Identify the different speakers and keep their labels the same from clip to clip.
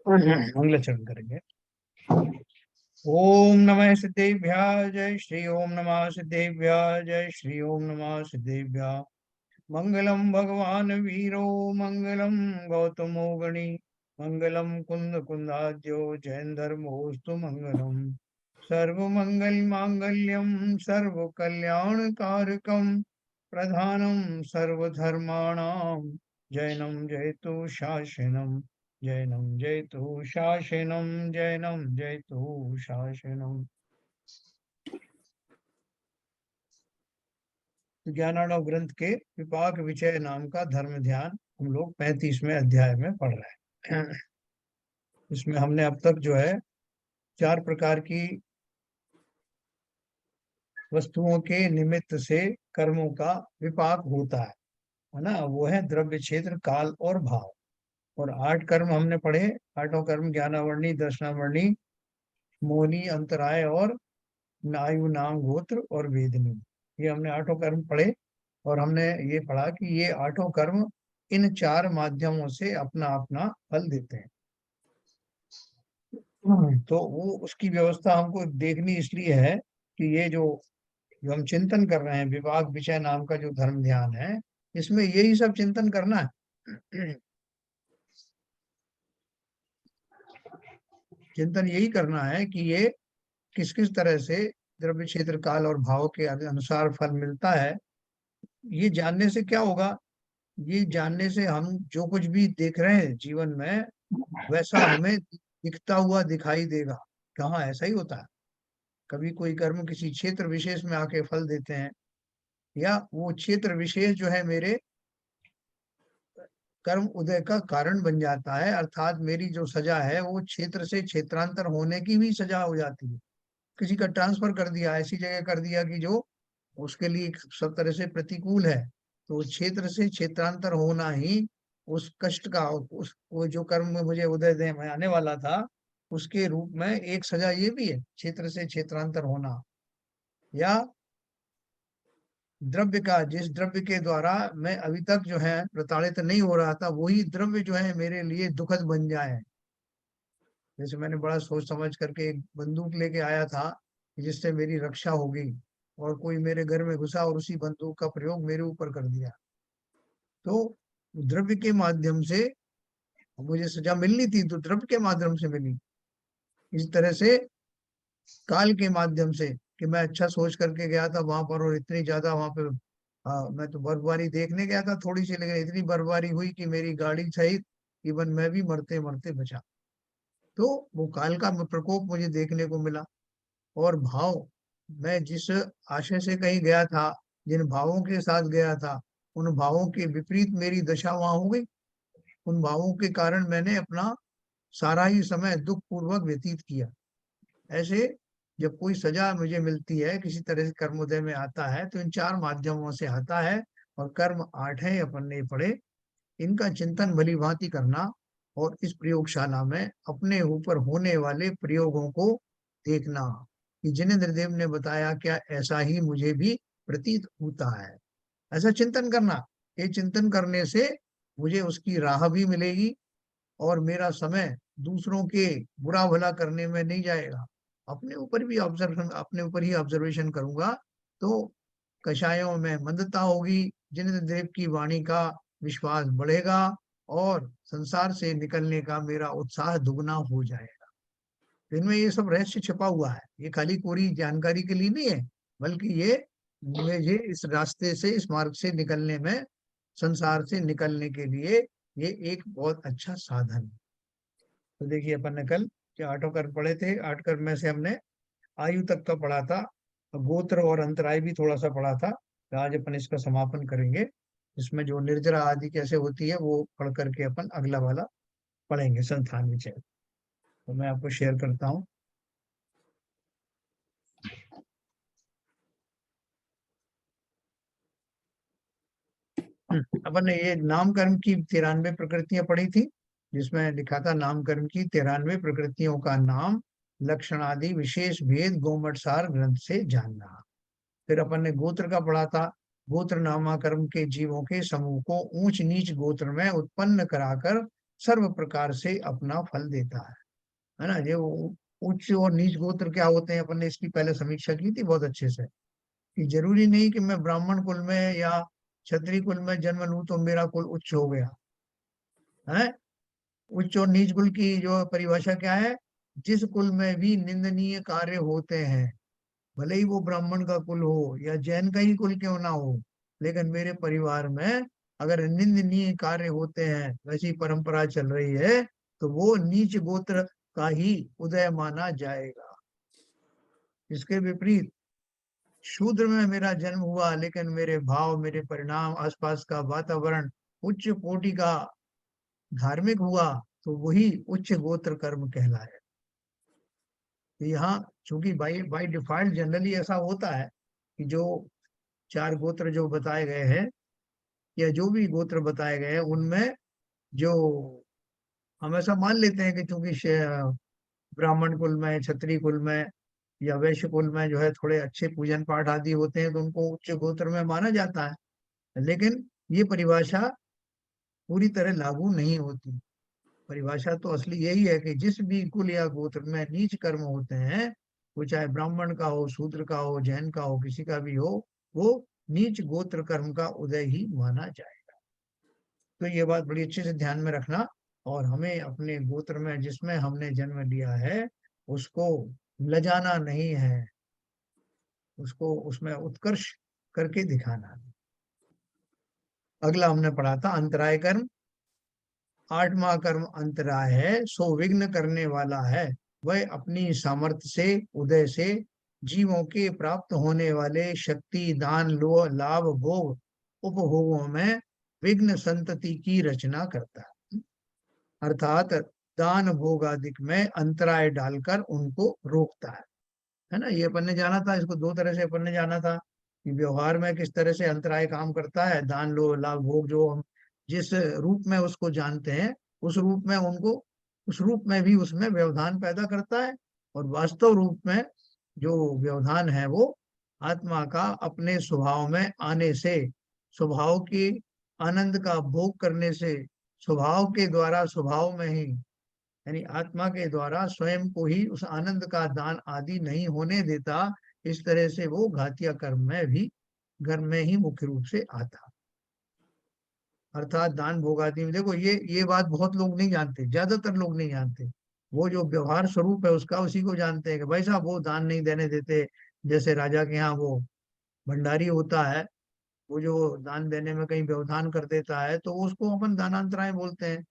Speaker 1: मंगलाचरण करेंगे। ओम नमः सिद्धेभ्याः जय श्री ओम नमः सिद्धेभ्याः जय श्री ओम नमः सिद्धेभ्याः। मंगलम भगवान वीरो मंगलम गौतमो गणी मंगलम कुंद कुंदाद्यो जैन धर्मोस्तु मंगलम। सर्व मंगल मांगल्यम सर्व कल्याण कारकम प्रधानम सर्वधर्माणां जैनम जयतु शासनम। जैनम जयतु शासनम जैनम जयतु शासनम। ज्ञानार्णव ग्रंथ के विपाक विचय नाम का धर्म ध्यान हम लोग 35वें अध्याय में पढ़ रहे हैं। इसमें हमने अब तक जो है 4 प्रकार की वस्तुओं के निमित्त से कर्मों का विपाक होता है ना। वो है द्रव्य, क्षेत्र, काल और भाव। और 8 कर्म हमने पढ़े। 8 कर्म ज्ञानावर्णी, दर्शनावर्णी, मोनी, अंतराय और नायु, नाम, गोत्र और वेदनी। ये हमने 8 कर्म पढ़े। और हमने ये पढ़ा कि ये 8 कर्म इन 4 माध्यमों से अपना अपना फल देते हैं। तो वो उसकी व्यवस्था हमको देखनी इसलिए है कि ये जो हम चिंतन कर रहे हैं, विभाग विषय नाम का जो धर्म ध्यान है, इसमें यही सब चिंतन करना है। चिंतन यही करना है कि ये किस किस तरह से द्रव्य, क्षेत्र, काल और भाव के अनुसार फल मिलता है। ये जानने से क्या होगा? ये जानने से हम जो कुछ भी देख रहे हैं जीवन में, वैसा हमें दिखता हुआ दिखाई देगा। कहाँ ऐसा ही होता है? कभी कोई कर्म किसी क्षेत्र विशेष में आके फल देते हैं, या वो क्षेत्र विशेष जो है मेरे कर्म उदय का कारण बन जाता है। अर्थात मेरी जो सजा है वो क्षेत्र से क्षेत्रांतर होने की भी सजा हो जाती है। किसी का ट्रांसफर कर दिया, ऐसी जगह कर दिया कि जो उसके लिए सब तरह से प्रतिकूल है, तो क्षेत्र से क्षेत्रांतर होना ही उस कष्ट का, उस वो जो कर्म में मुझे उदय दे में आने वाला था, उसके रूप में एक सजा ये भी है, क्षेत्र से क्षेत्रांतर होना। या द्रव्य का, जिस द्रव्य के द्वारा मैं अभी तक जो है प्रताड़ित नहीं हो रहा था, वही द्रव्य जो है मेरे लिए दुखद बन जाए। जैसे मैंने बड़ा सोच समझ करके एक बंदूक लेके आया था जिससे मेरी रक्षा होगी, और कोई मेरे घर में घुसा और उसी बंदूक का प्रयोग मेरे ऊपर कर दिया, तो द्रव्य के माध्यम से मुझे सजा मिलनी थी, तो द्रव्य के माध्यम से मिली। इस तरह से काल के माध्यम से, कि मैं अच्छा सोच करके गया था वहां पर, और इतनी ज्यादा वहां पे मैं तो बर्फबारी देखने गया था थोड़ी सी, लेकिन इतनी बर्फबारी हुई कि मेरी गाड़ी सहित इवन मैं भी मरते मरते बचा। तो वो काल का प्रकोप मुझे देखने को मिला। और भाव, मैं जिस आशय से कहीं गया था, जिन भावों के साथ गया था, उन भावों के विपरीत मेरी दशा वहां हो गई। उन भावों के कारण मैंने अपना सारा ही समय दुख पूर्वक व्यतीत किया। ऐसे जब कोई सजा मुझे मिलती है, किसी तरह से कर्मोदय में आता है, तो इन 4 माध्यमों से आता है। और कर्म 8 है अपन ने पढ़े। इनका चिंतन भली भांति करना, और इस प्रयोगशाला में अपने ऊपर होने वाले प्रयोगों को देखना कि जिनेंद्र देव ने बताया क्या ऐसा ही मुझे भी प्रतीत होता है। ऐसा चिंतन करना। ये चिंतन करने से मुझे उसकी राह भी मिलेगी, और मेरा समय दूसरों के बुरा भला करने में नहीं जाएगा। अपने ऊपर ही ऑब्जर्वेशन करूंगा, तो कषायों में मंदता होगी, जिनेंद्र देव की वाणी का विश्वास बढ़ेगा, और संसार से निकलने का मेरा उत्साह दुगना हो जाएगा। तो इनमें ये सब रहस्य छिपा हुआ है, ये खाली कोरी जानकारी के लिए नहीं है, बल्कि ये मुझे इस रास्ते से, इस मार्ग से निकलने में, संसार से निकलने के लिए ये एक बहुत अच्छा साधन है। तो देखिए, अपन ने कल जो 8 कर्म पढ़े थे, 8 कर्म में से हमने आयु तक का पढ़ा था, गोत्र और अंतराय भी थोड़ा सा पढ़ा था। तो आज अपन इसका समापन करेंगे। इसमें जो निर्जरा आदि कैसे होती है वो पढ़ करके अपन अगला वाला पढ़ेंगे, संस्थान विषय। तो मैं आपको शेयर करता हूँ। अपन ने ये नाम कर्म की 93 प्रकृतियां पढ़ी थी, जिसमें लिखा था नाम कर्म की 93 प्रकृतियों का नाम, लक्षण आदि विशेष भेद गोमटसार ग्रंथ से जानना। फिर अपन ने गोत्र का पढ़ा था। गोत्र नामा कर्म के जीवों के समूह को ऊंच नीच गोत्र में उत्पन्न कराकर सर्व प्रकार से अपना फल देता है ना। जो उच्च और नीच गोत्र क्या होते हैं, अपन ने इसकी पहले समीक्षा की थी बहुत अच्छे से, कि जरूरी नहीं कि मैं ब्राह्मण कुल में या क्षत्रिय कुल में जन्म लूं तो मेरा कुल उच्च हो गया है। उच्च और नीच कुल की जो परिभाषा क्या है, जिस कुल में भी निंदनीय कार्य होते हैं, भले ही वो ब्राह्मण का कुल हो या जैन का ही कुल क्यों ना हो, लेकिन मेरे परिवार में अगर निंदनीय कार्य होते हैं, वैसी परंपरा चल रही है, तो वो नीच गोत्र का ही उदय माना जाएगा। इसके विपरीत शूद्र में मेरा जन्म हुआ, लेकिन मेरे भाव, मेरे परिणाम, आसपास का वातावरण उच्च कोटि का धार्मिक हुआ, तो वही उच्च गोत्र कर्म कहलाए। तो यहाँ चूंकि बाई बाई डिफॉल्ट जनरली ऐसा होता है कि जो चार गोत्र जो बताए गए हैं, या जो भी गोत्र बताए गए हैं, उनमें जो हम ऐसा मान लेते हैं कि चूंकि ब्राह्मण कुल में, क्षत्रिय कुल में या वैश्य कुल में जो है थोड़े अच्छे पूजन पाठ आदि होते हैं, तो उनको उच्च गोत्र में माना जाता है। लेकिन ये परिभाषा पूरी तरह लागू नहीं होती। परिभाषा तो असली यही है कि जिस भी कुल या गोत्र में नीच कर्म होते हैं, वो चाहे ब्राह्मण का हो, शूद्र का हो, जैन का हो, किसी का भी हो, वो नीच गोत्र कर्म का उदय ही माना जाए। तो ये बात बड़ी अच्छे से ध्यान में रखना, और हमें अपने गोत्र में जिसमें हमने जन्म लिया है उसको लजाना नहीं है, उसको उसमें उत्कर्ष करके दिखाना। अगला हमने पढ़ा था अंतराय कर्म। आठवां कर्म अंतराय है, सो विघ्न करने वाला है। वह अपनी सामर्थ्य से, उदय से जीवों के प्राप्त होने वाले शक्ति, दान, लो लाभ, भोग, उपभोगों में विघ्न संतति की रचना करता है। अर्थात दान भोग आदि में अंतराय डालकर उनको रोकता है ना। ये अपन ने जाना था, इसको दो तरह से अपन ने जाना था कि व्यवहार में किस तरह से अंतराय काम करता है। दान, लो लाभ, भोग जो हम जिस रूप में उसको जानते हैं, उस रूप में उनको, उस रूप में भी उसमें व्यवधान पैदा करता है। और वास्तव रूप में जो व्यवधान है वो आत्मा का अपने स्वभाव में आने से, स्वभाव की आनंद का भोग करने से, स्वभाव के द्वारा स्वभाव में ही, यानी आत्मा के द्वारा स्वयं को ही उस आनंद का दान आदि नहीं होने देता। इस तरह से वो घातिया कर्म में भी घर में ही मुख्य रूप से आता। अर्थात दान भोग आदि में देखो, ये बात बहुत लोग नहीं जानते, ज्यादातर लोग नहीं जानते। वो जो व्यवहार स्वरूप है उसका उसी को जानते हैं कि भाई साहब वो दान नहीं देने देते। जैसे राजा के यहाँ वो भंडारी होता है, वो जो दान देने में कहीं व्यवधान कर देता है, तो उसको अपन दानांतराय बोलते हैं।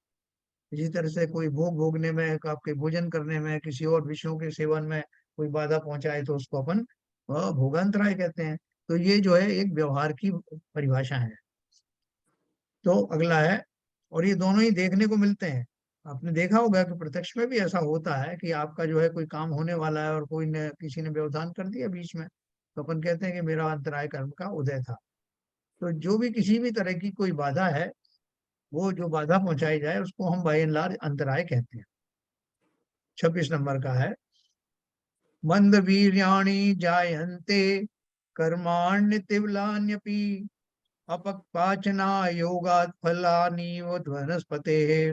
Speaker 1: इसी तरह से कोई भोग भोगने में, आपके भोजन करने में, किसी और विषयों के सेवन में कोई बाधा पहुंचाए, तो उसको अपन भोगांतराय कहते हैं। तो ये जो है एक व्यवहार की परिभाषा है। तो अगला है, और ये दोनों ही देखने को मिलते हैं। आपने देखा होगा कि प्रत्यक्ष में भी ऐसा होता है कि आपका जो है कोई काम होने वाला है और कोई ने, किसी ने व्यवधान कर दिया बीच में, तो अपन कहते हैं कि मेरा अंतराय कर्म का उदय था। तो जो भी किसी भी तरह की कोई बाधा है, वो जो बाधा पहुंचाई जाए उसको हम बाय एंड लार्ज अंतराय कहते हैं। 26 नंबर का है, मंद वीर्याणि जायन्ते कर्माण्यतिबलान्यपि अपपाचना योगात् फलानि वनस्पते।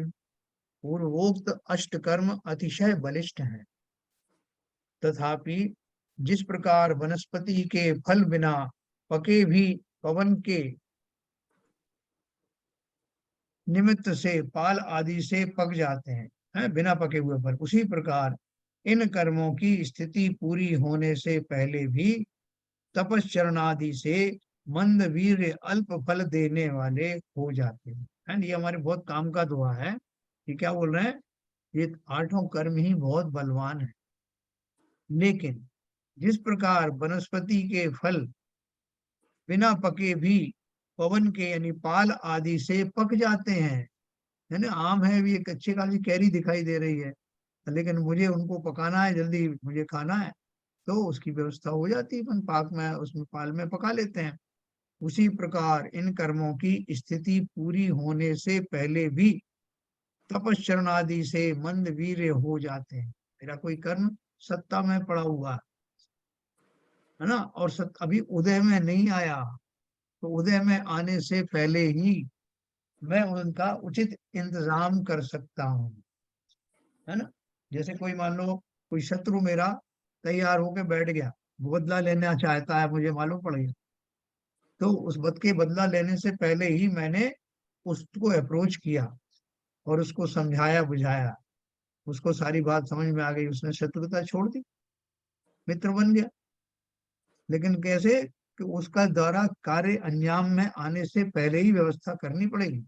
Speaker 1: पूर्वोक्त अष्ट कर्म अतिशय बलिष्ठ हैं, तथापि जिस प्रकार वनस्पति के फल बिना पके भी पवन के निमित्त से पाल आदि से पक जाते हैं, बिना पके हुए फल, उसी प्रकार इन कर्मों की स्थिति पूरी होने से पहले भी तपश्चरण आदि से मंद वीर अल्प फल देने वाले हो जाते हैं। ये हमारे बहुत काम का दुआ है। ये क्या बोल रहे हैं, ये आठों कर्म ही बहुत बलवान है, लेकिन जिस प्रकार वनस्पति के फल बिना पके भी पवन के यानी पाल आदि से पक जाते हैं, है ना। आम है, भी एक अच्छी खासी कैरी दिखाई दे रही है, लेकिन मुझे उनको पकाना है, जल्दी मुझे खाना है, तो उसकी व्यवस्था हो जाती है, अपन पाक में उसमें पाल में पका लेते हैं। उसी प्रकार इन कर्मों की स्थिति पूरी होने से पहले भी तपश्चरण आदि से मंद वीर्य हो जाते हैं। मेरा कोई कर्म सत्ता में पड़ा हुआ है ना, और अभी उदय में नहीं आया, तो उदय में आने से पहले ही मैं उनका उचित इंतजाम कर सकता हूँ, है ना। जैसे कोई मान लो कोई शत्रु मेरा तैयार होके बैठ गया, वो बदला लेना चाहता है, मुझे मालूम पड़ गया, तो उस बद के बदला लेने से पहले ही मैंने उसको अप्रोच किया और उसको समझाया बुझाया, उसको सारी बात समझ में आ गई, उसने शत्रुता छोड़ दी, मित्र बन गया। लेकिन कैसे? कि उसका द्वारा कार्य अंजाम में आने से पहले ही व्यवस्था करनी पड़ेगी।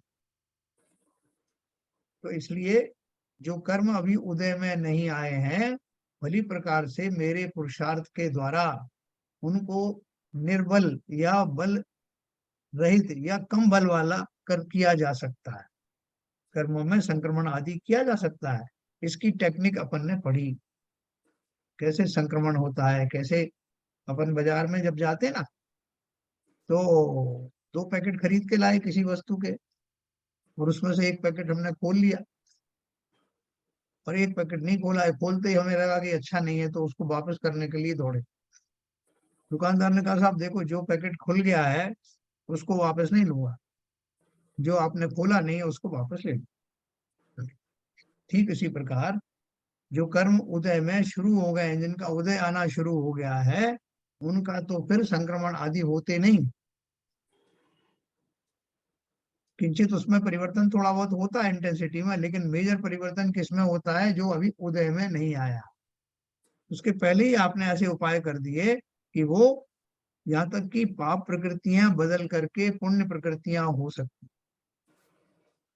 Speaker 1: तो इसलिए जो कर्म अभी उदय में नहीं आए हैं, भली प्रकार से मेरे पुरुषार्थ के द्वारा उनको निर्बल या बल रहित या कम बल वाला कर किया जा सकता है, कर्मों में संक्रमण आदि किया जा सकता है। इसकी टेक्निक अपन ने पढ़ी, कैसे संक्रमण होता है, कैसे अपन बाजार में जब जाते हैं ना, तो 2 पैकेट खरीद के लाए किसी वस्तु के, और उसमें से एक पैकेट हमने खोल लिया और एक पैकेट नहीं खोला है, खोलते ही हमें लगा कि अच्छा नहीं है, तो उसको वापस करने के लिए दौड़े। दुकानदार ने कहा साहब देखो, जो पैकेट खुल गया है उसको वापस नहीं लूंगा, जो आपने खोला नहीं है उसको वापस ले लो। ठीक इसी प्रकार जो कर्म उदय में शुरू हो गए हैं, जिनका उदय आना शुरू हो गया है, उनका तो फिर संक्रमण आदि होते नहीं। किंचित उसमें परिवर्तन थोड़ा बहुत होता है इंटेंसिटी में, लेकिन मेजर परिवर्तन किसमें होता है? जो अभी उदय में नहीं आया, उसके पहले ही आपने ऐसे उपाय कर दिए कि वो यहाँ तक कि पाप प्रकृतियां बदल करके पुण्य प्रकृतियां हो सकती,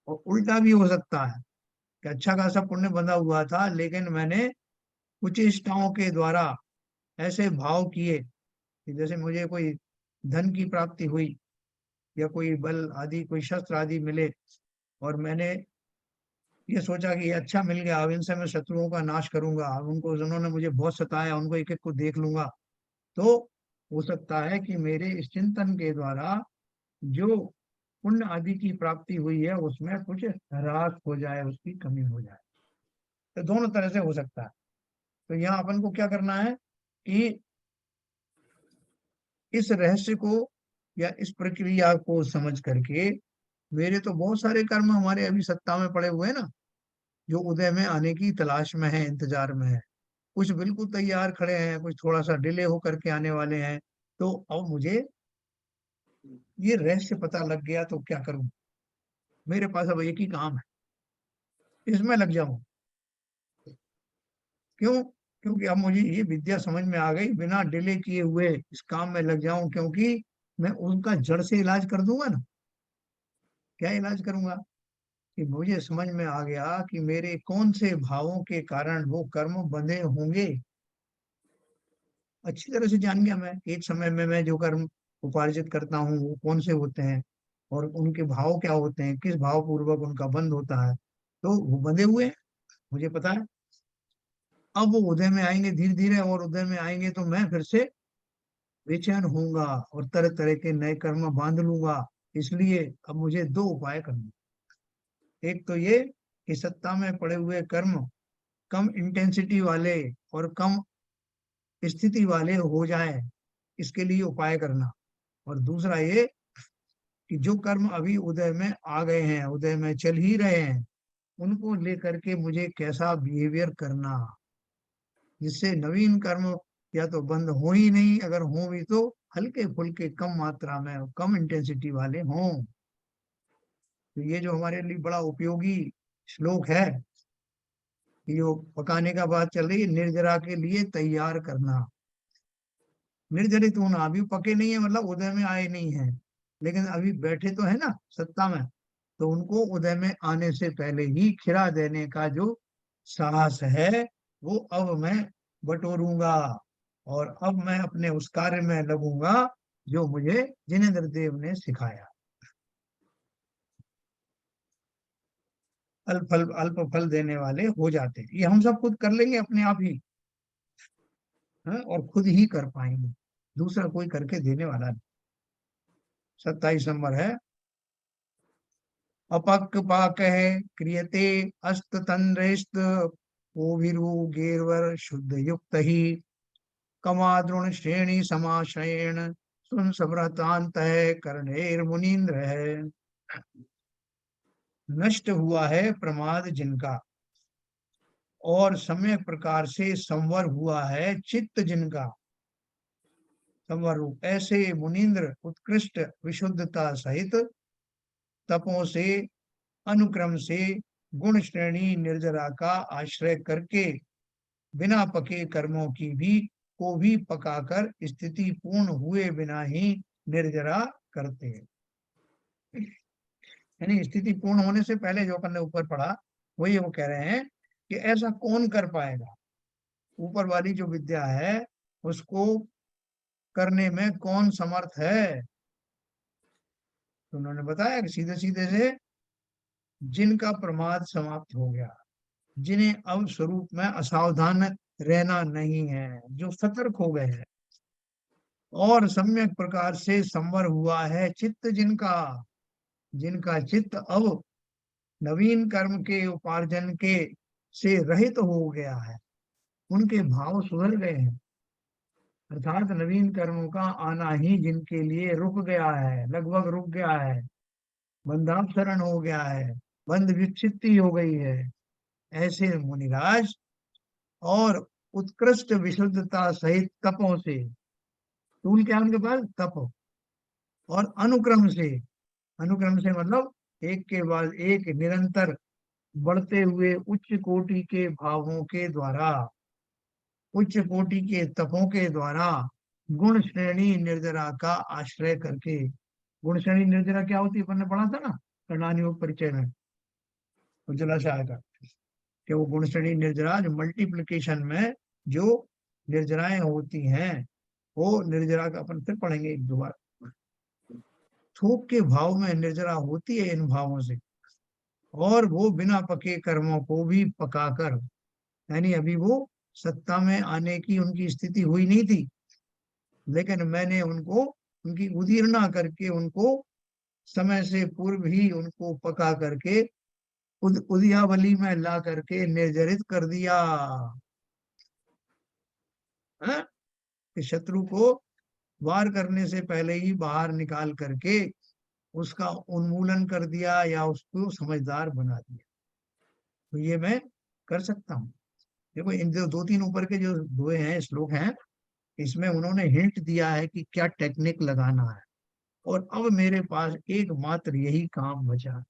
Speaker 1: और उल्टा भी हो सकता है कि अच्छा खासा पुण्य बंधा हुआ था, लेकिन मैंने कुछ इष्टाओं के द्वारा ऐसे भाव किए कि जैसे मुझे कोई धन की प्राप्ति हुई या कोई बल आदि, कोई शस्त्र आदि मिले, और मैंने ये सोचा कि ये अच्छा मिल गया, अब इनसे मैं शत्रुओं का नाश करूंगा, अब उनको, जिन्होंने मुझे बहुत सताया उनको एक एक को देख लूंगा। तो हो सकता है कि मेरे इस चिंतन के द्वारा जो पुण्य आदि की प्राप्ति हुई है उसमें कुछ ह्रास हो जाए, उसकी कमी हो जाए। तो दोनों तरह से हो सकता है। तो यहाँ अपन को क्या करना है कि इस रहस्य को या इस प्रक्रिया को समझ करके, मेरे तो बहुत सारे कर्म हमारे अभी सत्ता में पड़े हुए हैं ना, जो उदय में आने की तलाश में है, इंतजार में है। कुछ बिल्कुल तैयार खड़े हैं, कुछ थोड़ा सा डिले होकर के आने वाले हैं। तो अब मुझे ये रहस्य पता लग गया तो क्या करूं? मेरे पास अब एक ही काम है, इसमें लग जाऊं। क्यों? क्योंकि अब मुझे ये विद्या समझ में आ गई, बिना डिले किए हुए इस काम में लग जाऊं, क्योंकि मैं उनका जड़ से इलाज कर दूंगा ना। क्या इलाज करूंगा? कि मुझे समझ में आ गया कि मेरे कौन से भावों के कारण वो कर्म बंधे होंगे। अच्छी तरह से जान गया मैं, एक समय में मैं जो कर्म उपार्जित करता हूँ वो कौन से होते हैं, और उनके भाव क्या होते हैं, किस भाव पूर्वक उनका बंध होता है। तो वो बंधे हुए हैं, मुझे पता है। अब वो उदय में आएंगे धीरे धीरे, और उदय में आएंगे तो मैं फिर से बेचैन होऊंगा और तरह तरह के नए कर्म बांध लूंगा। इसलिए अब मुझे 2 उपाय करने। एक तो ये कि सत्ता में पड़े हुए कर्म कम इंटेंसिटी वाले और कम स्थिति वाले हो जाएं, इसके लिए उपाय करना। और दूसरा ये कि जो कर्म अभी उदय में आ गए हैं, उदय में चल ही रहे हैं, उनको लेकर के मुझे कैसा बिहेवियर करना, जिससे नवीन कर्म या तो बंद हो ही नहीं, अगर हो भी तो हल्के फुल्के, कम मात्रा में, कम इंटेंसिटी वाले हों। तो ये जो हमारे लिए बड़ा उपयोगी श्लोक है, कि जो पकाने का बात चल रही है, निर्जरा के लिए तैयार करना। निर्जरित होना, अभी पके नहीं है मतलब उदय में आए नहीं है, लेकिन अभी बैठे तो है ना सत्ता में, तो उनको उदय में आने से पहले ही खिला देने का जो साहस है, वो अब मैं बटोरूंगा, और अब मैं अपने उस कार्य में लगूंगा जो मुझे जिनेन्द्र देव ने सिखाया। अल्प फल देने वाले हो जाते हैं, ये हम सब खुद कर लेंगे अपने आप ही, है? और खुद ही कर पाएंगे, दूसरा कोई करके देने वाला नहीं। 27 नंबर है। अपक पाक है क्रियते अस्त तंद्रेस्त ओभिरु गेरवर शुद्ध युक्त ही कमाद्रुण श्रेणी समाश्रयेण सुन समृतांत है कर्णेर मुनीन्द्र है। नष्ट हुआ है प्रमाद जिनका, और सम्यक प्रकार से संवर हुआ है चित्त जिनका। संवर रूप ऐसे मुनीन्द्र उत्कृष्ट विशुद्धता सहित तपों से अनुक्रम से गुण श्रेणी निर्जरा का आश्रय करके बिना पके कर्मों की भी को भी पकाकर स्थिति पूर्ण हुए बिना ही निर्जरा करते हैं। यानी स्थिति पूर्ण होने से पहले जो अपन ने ऊपर पढ़ा वही वो कह रहे हैं कि ऐसा कौन कर पाएगा, ऊपर वाली जो विद्या है उसको करने में कौन समर्थ है। तो उन्होंने बताया कि सीधे सीधे से जिनका प्रमाद समाप्त हो गया, जिन्हें अब स्वरूप में असावधान रहना नहीं है, जो सतर्क हो गए हैं, और सम्यक प्रकार से संवर हुआ है चित्त जिनका, जिनका चित्त अब नवीन कर्म के उपार्जन के से रहित हो गया है, उनके भाव सुधर गए हैं, अर्थात नवीन कर्मों का आना ही जिनके लिए रुक गया है, लगभग रुक गया है, बंधापसरण हो गया है, बंध विच्छित्ति हो गई है, ऐसे मुनिराज और उत्कृष्ट विशुद्धता सहित तपों से, टूल क्या है उनके पास, तप, और अनुक्रम से मतलब एक के बाद एक निरंतर बढ़ते हुए उच्च कोटि के भावों के द्वारा, उच्च कोटि के तपों के द्वारा गुण श्रेणी निर्जरा का आश्रय करके। गुण श्रेणी निर्जरा क्या होती है, अपन ने पढ़ा था ना कर्णानुयोग परिचय में, उज्ज्वला से आएगा कि वो गुण श्रेणी निर्जरा जो मल्टीप्लिकेशन में जो निर्जराएं होती हैं, वो निर्जरा का अपन फिर पढ़ेंगे एक दो बार। थोक के भाव में निर्जरा होती है इन भावों से, और वो बिना पके कर्मों को भी पकाकर, यानी अभी वो सत्ता में आने की उनकी स्थिति हुई नहीं थी, लेकिन मैंने उनको उनकी उदीर्णा करके उनको समय से पूर्व ही उनको पका करके उदियावली में ला करके निर्जरित कर दिया है? कि शत्रु को वार करने से पहले ही बाहर निकाल करके उसका उन्मूलन कर दिया या उसको समझदार बना दिया। तो ये मैं कर सकता हूँ। देखो इन जो दो तीन ऊपर के जो दो हैं श्लोक हैं, इसमें उन्होंने हिंट दिया है कि क्या टेक्निक लगाना है, और अब मेरे पास एकमात्र यही काम बचा है।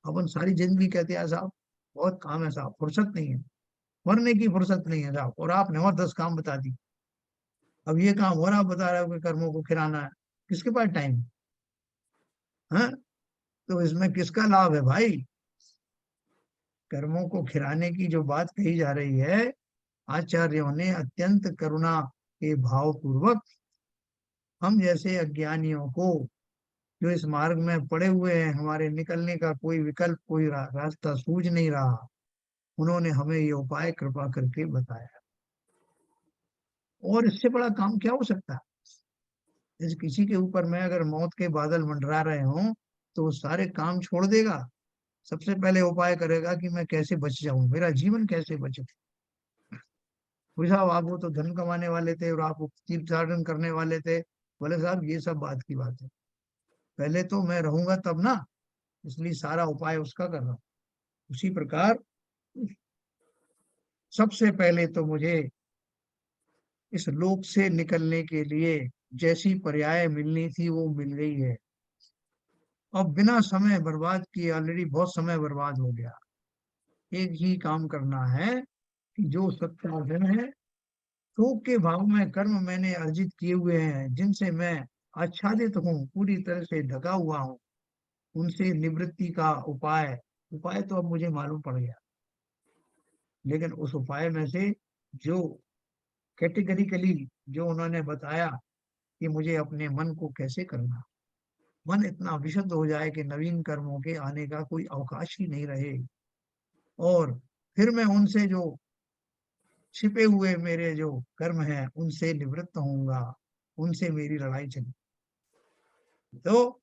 Speaker 1: अपन सारी जिंदगी कहते हैं साहब बहुत काम है साहब, फुर्सत नहीं है, मरने की फुर्सत नहीं है साहब, और आपने और 10 काम बता दी। अब ये काम और आप बता रहे हो कि कर्मों को खिलाना है, किसके पास टाइम है? तो इसमें किसका लाभ है भाई? कर्मों को खिलाने की जो बात कही जा रही है, आचार्यों ने अत्यंत करुणा के भाव पूर्वक हम जैसे अज्ञानियों को, जो इस मार्ग में पड़े हुए हैं, हमारे निकलने का कोई विकल्प कोई रास्ता सूझ नहीं रहा, उन्होंने हमें ये उपाय कृपा करके बताया। और इससे बड़ा काम क्या हो सकता है? जैसे किसी के ऊपर में अगर मौत के बादल मंडरा रहे हों तो वो सारे काम छोड़ देगा, सबसे पहले उपाय करेगा कि मैं कैसे बच जाऊं, मेरा जीवन कैसे बचे। भाई साहब आप वो तो धन कमाने वाले थे और आप तीर्थाटन करने वाले थे, बोले साहब ये सब बात की बात है, पहले तो मैं रहूंगा तब ना, इसलिए सारा उपाय उसका कर रहा हूँ। उसी प्रकार सबसे पहले तो मुझे इस लोक से निकलने के लिए जैसी पर्याय मिलनी थी वो मिल गई है। अब बिना समय बर्बाद किए, ऑलरेडी बहुत समय बर्बाद हो गया, एक ही काम करना है कि जो सत्साधन है, शोक के भाव में कर्म मैंने अर्जित किए हुए हैं, जिनसे मैं आच्छादित हूँ, पूरी तरह से ढका हुआ हूँ, उनसे निवृत्ति का उपाय, उपाय तो अब मुझे मालूम पड़ गया, लेकिन उस उपाय में से जो कैटेगरिकली जो उन्होंने बताया कि मुझे अपने मन को कैसे करना, मन इतना विशुद्ध हो जाए कि नवीन कर्मों के आने का कोई अवकाश ही नहीं रहे, और फिर मैं उनसे जो छिपे हुए मेरे जो कर्म हैं उनसे निवृत्त होऊंगा, उनसे मेरी लड़ाई चली। तो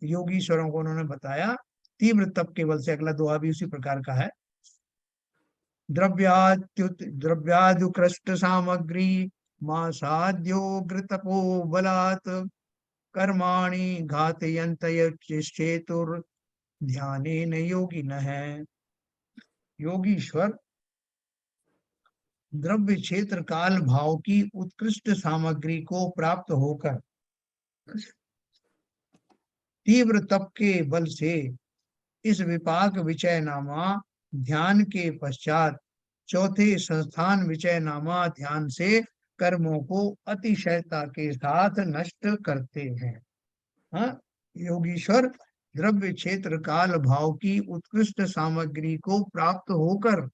Speaker 1: योगीश्वरों को उन्होंने बताया तीव्र तप के बल से, अगला दोहा भी उसी प्रकार का है। द्रव्यादुकृष्ट सामग्री मासाद्योग्र तपो बलात् कर्माणि घातयन्तय चेतुर ध्यानेन योगिनः। योगीश्वर द्रव्य क्षेत्र काल भाव की उत्कृष्ट सामग्री को प्राप्त होकर तीव्र तप के बल से इस विपाक विचय नामा ध्यान के पश्चात चौथे संस्थान विचय नामा ध्यान से कर्मों को अतिशयता के साथ नष्ट करते हैं। हाँ, योगीश्वर द्रव्य क्षेत्र काल भाव की उत्कृष्ट सामग्री को प्राप्त होकर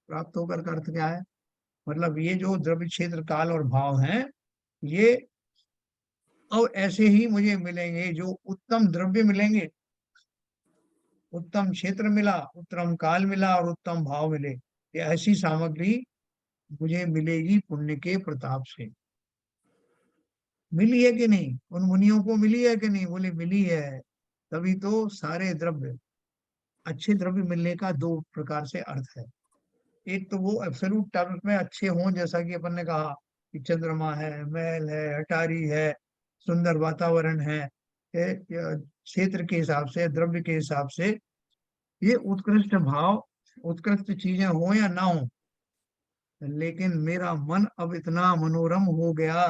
Speaker 1: का अर्थ क्या है? मतलब ये जो द्रव्य क्षेत्र काल और भाव हैं, ये अब ऐसे ही मुझे मिलेंगे जो उत्तम द्रव्य मिलेंगे, उत्तम क्षेत्र मिला, उत्तम काल मिला और उत्तम भाव मिले, ये ऐसी सामग्री मुझे मिलेगी पुण्य के प्रताप से। मिली है कि नहीं? उन मुनियों को मिली है कि नहीं? बोले मिली है। तभी तो सारे द्रव्य, अच्छे द्रव्य मिलने का दो प्रकार से अर्थ है। एक तो वो एब्सोल्यूट टर्म्स में अच्छे हों, जैसा कि अपन ने कहा कि चंद्रमा है, महल है, अटारी है, सुंदर वातावरण है, क्षेत्र के हिसाब से, द्रव्य के हिसाब से ये उत्कृष्ट भाव, उत्कृष्ट चीजें हो या ना हो, लेकिन मेरा मन अब इतना मनोरम हो गया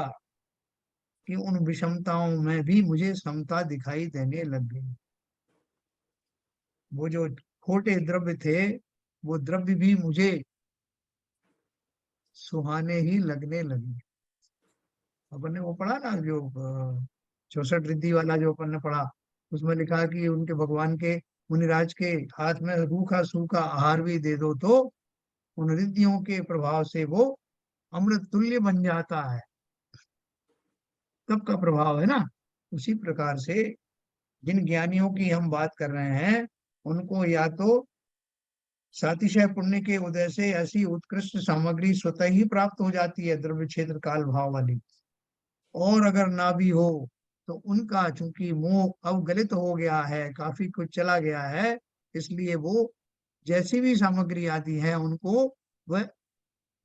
Speaker 1: कि उन विषमताओं में भी मुझे समता दिखाई देने लग गई। वो जो खोटे द्रव्य थे, वो द्रव्य भी मुझे सुहाने ही लगने लगे। अपन ने वो पढ़ा ना, जो 64 रिद्धि वाला जो अपन ने पढ़ा, उसमें लिखा कि उनके भगवान के, मुनिराज के हाथ में रूखा सूखा आहार भी दे दो तो उन रिद्धियों के प्रभाव से वो अमृत तुल्य बन जाता है। तब का प्रभाव है ना। उसी प्रकार से जिन ज्ञानियों की हम बात कर रहे हैं, उनको या तो सातिशय पुण्य के उदय से ऐसी उत्कृष्ट सामग्री स्वतः ही प्राप्त हो जाती है, द्रव्य क्षेत्र काल भाव वाली, और अगर ना भी हो तो उनका चूंकि मोह अवगलित हो गया है, काफी कुछ चला गया है, इसलिए वो जैसी भी सामग्री आती है उनको वह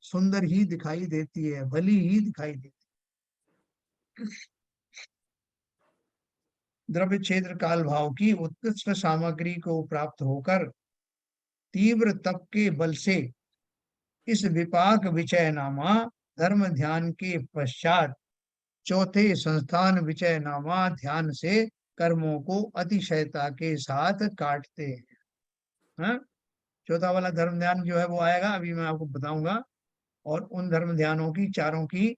Speaker 1: सुंदर ही दिखाई देती है, भली ही दिखाई देती है। द्रव्य क्षेत्र काल भाव की उत्कृष्ट सामग्री को प्राप्त होकर तीव्र तप के बल से इस विपाक विचय नामा धर्म ध्यान के पश्चात चौथे संस्थान विचय नामा ध्यान से कर्मों को अतिशयता के साथ काटते हैं। हाँ? चौथा वाला धर्म ध्यान जो है वो आएगा, अभी मैं आपको बताऊंगा, और उन धर्म ध्यानों की चारों की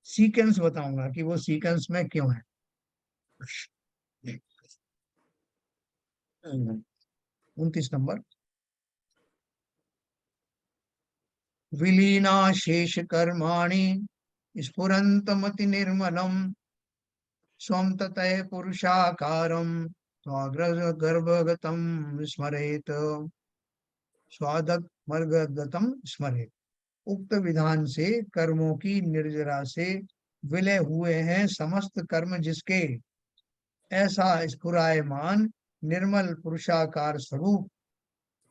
Speaker 1: सीक्वेंस बताऊंगा कि वो सीक्वेंस में क्यों है। 29 नंबर। विलीना शेष कर्माणि स्फुरन्तमति निर्मलम स्वं ततः पुरुषाकारम स्वाग्रगर्भगतम स्मरेत स्वादगर्भगतम स्मरेत। उक्त विधान से कर्मों की निर्जरा से विलय हुए हैं समस्त कर्म, जिसके ऐसा स्फुरायमान निर्मल पुरुषाकार स्वरूप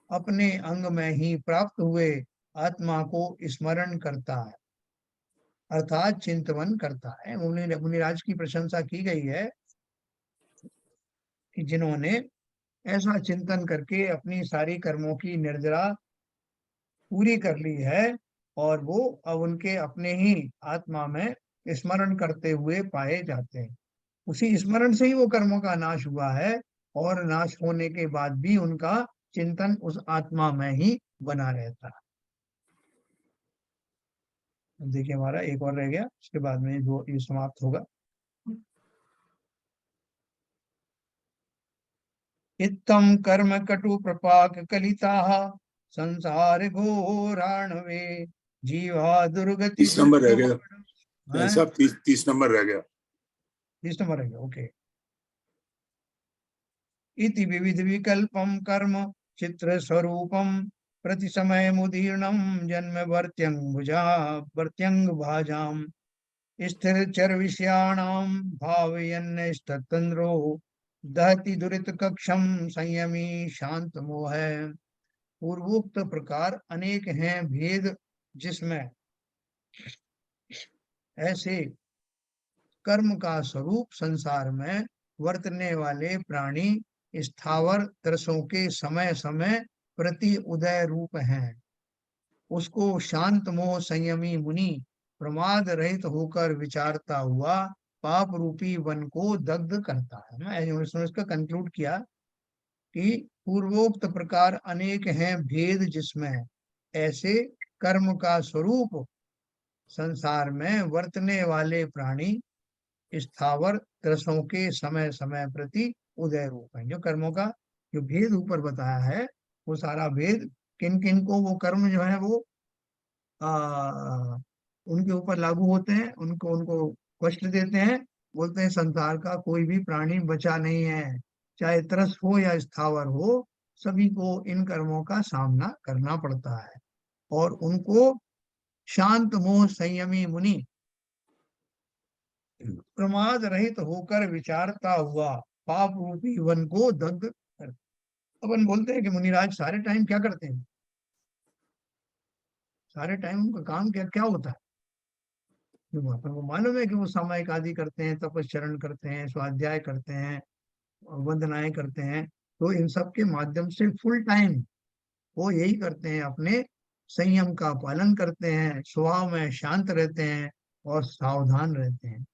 Speaker 1: अपने अंग में ही प्राप्त हुए आत्मा को स्मरण करता है, अर्थात चिंतन करता है। मुनिराज की प्रशंसा की गई है कि जिन्होंने ऐसा चिंतन करके अपनी सारी कर्मों की निर्जरा पूरी कर ली है, और वो अब उनके अपने ही आत्मा में स्मरण करते हुए पाए जाते हैं। उसी स्मरण से ही वो कर्मों का नाश हुआ है, और नाश होने के बाद भी उनका चिंतन उस आत्मा में ही बना रहता है। देखिए हमारा एक और रह गया, उसके बाद में ये समाप्त होगा। इत्थं कर्म कटु प्रपाक कलिता संसार घोराणवे जीवा दुर्गति
Speaker 2: 30 नंबर रह गया
Speaker 1: है।
Speaker 2: साहब, 30 नंबर रह गया।
Speaker 1: 30 नंबर रह गया, ओके। इति विविध विकल्पम कर्म चित्र स्वरूपम प्रति समय मुदीर्णम जन्म वर्त्यंग भाजाम स्थिर चर विषयाणाम भावयन्न तंद्रो दहति दुरित कक्षम संयमी शांत मोह। पूर्वोक्त प्रकार अनेक हैं भेद, जिसमें ऐसे कर्म का स्वरूप संसार में वर्तने वाले प्राणी स्थावर तरसों के समय समय प्रति उदय रूप हैं। उसको शांत मोह संयमी मुनि प्रमाद रहित होकर विचारता हुआ पाप रूपी वन को दग्ध करता है ना। उन्होंने इसका कंक्लूड किया कि पूर्वोक्त प्रकार अनेक हैं भेद जिसमें ऐसे कर्म का स्वरूप संसार में वर्तने वाले प्राणी स्थावर त्रसों के समय समय प्रति उदय रूप है। जो कर्मों का जो भेद ऊपर बताया है वो सारा भेद किन किन को वो कर्म जो है वो उनके ऊपर लागू होते हैं, उनको उनको कष्ट देते हैं। बोलते हैं संसार का कोई भी प्राणी बचा नहीं है, चाहे त्रस हो या स्थावर हो, सभी को इन कर्मों का सामना करना पड़ता है। और उनको शांत मोह संयमी मुनि प्रमाद रहित होकर विचारता हुआ पाप रूपी वन को दग्ध कर। अपन बोलते हैं कि मुनिराज सारे टाइम क्या करते हैं, सारे टाइम उनका काम क्या क्या होता है। जो अपन को मालूम है कि वो सामायिक आदि करते हैं, तपस्चरण करते हैं, स्वाध्याय करते हैं, वंदनाएं करते हैं, तो इन सब के माध्यम से फुल टाइम वो यही करते हैं, अपने संयम का पालन करते हैं, स्वभाव में शांत रहते हैं और सावधान रहते हैं,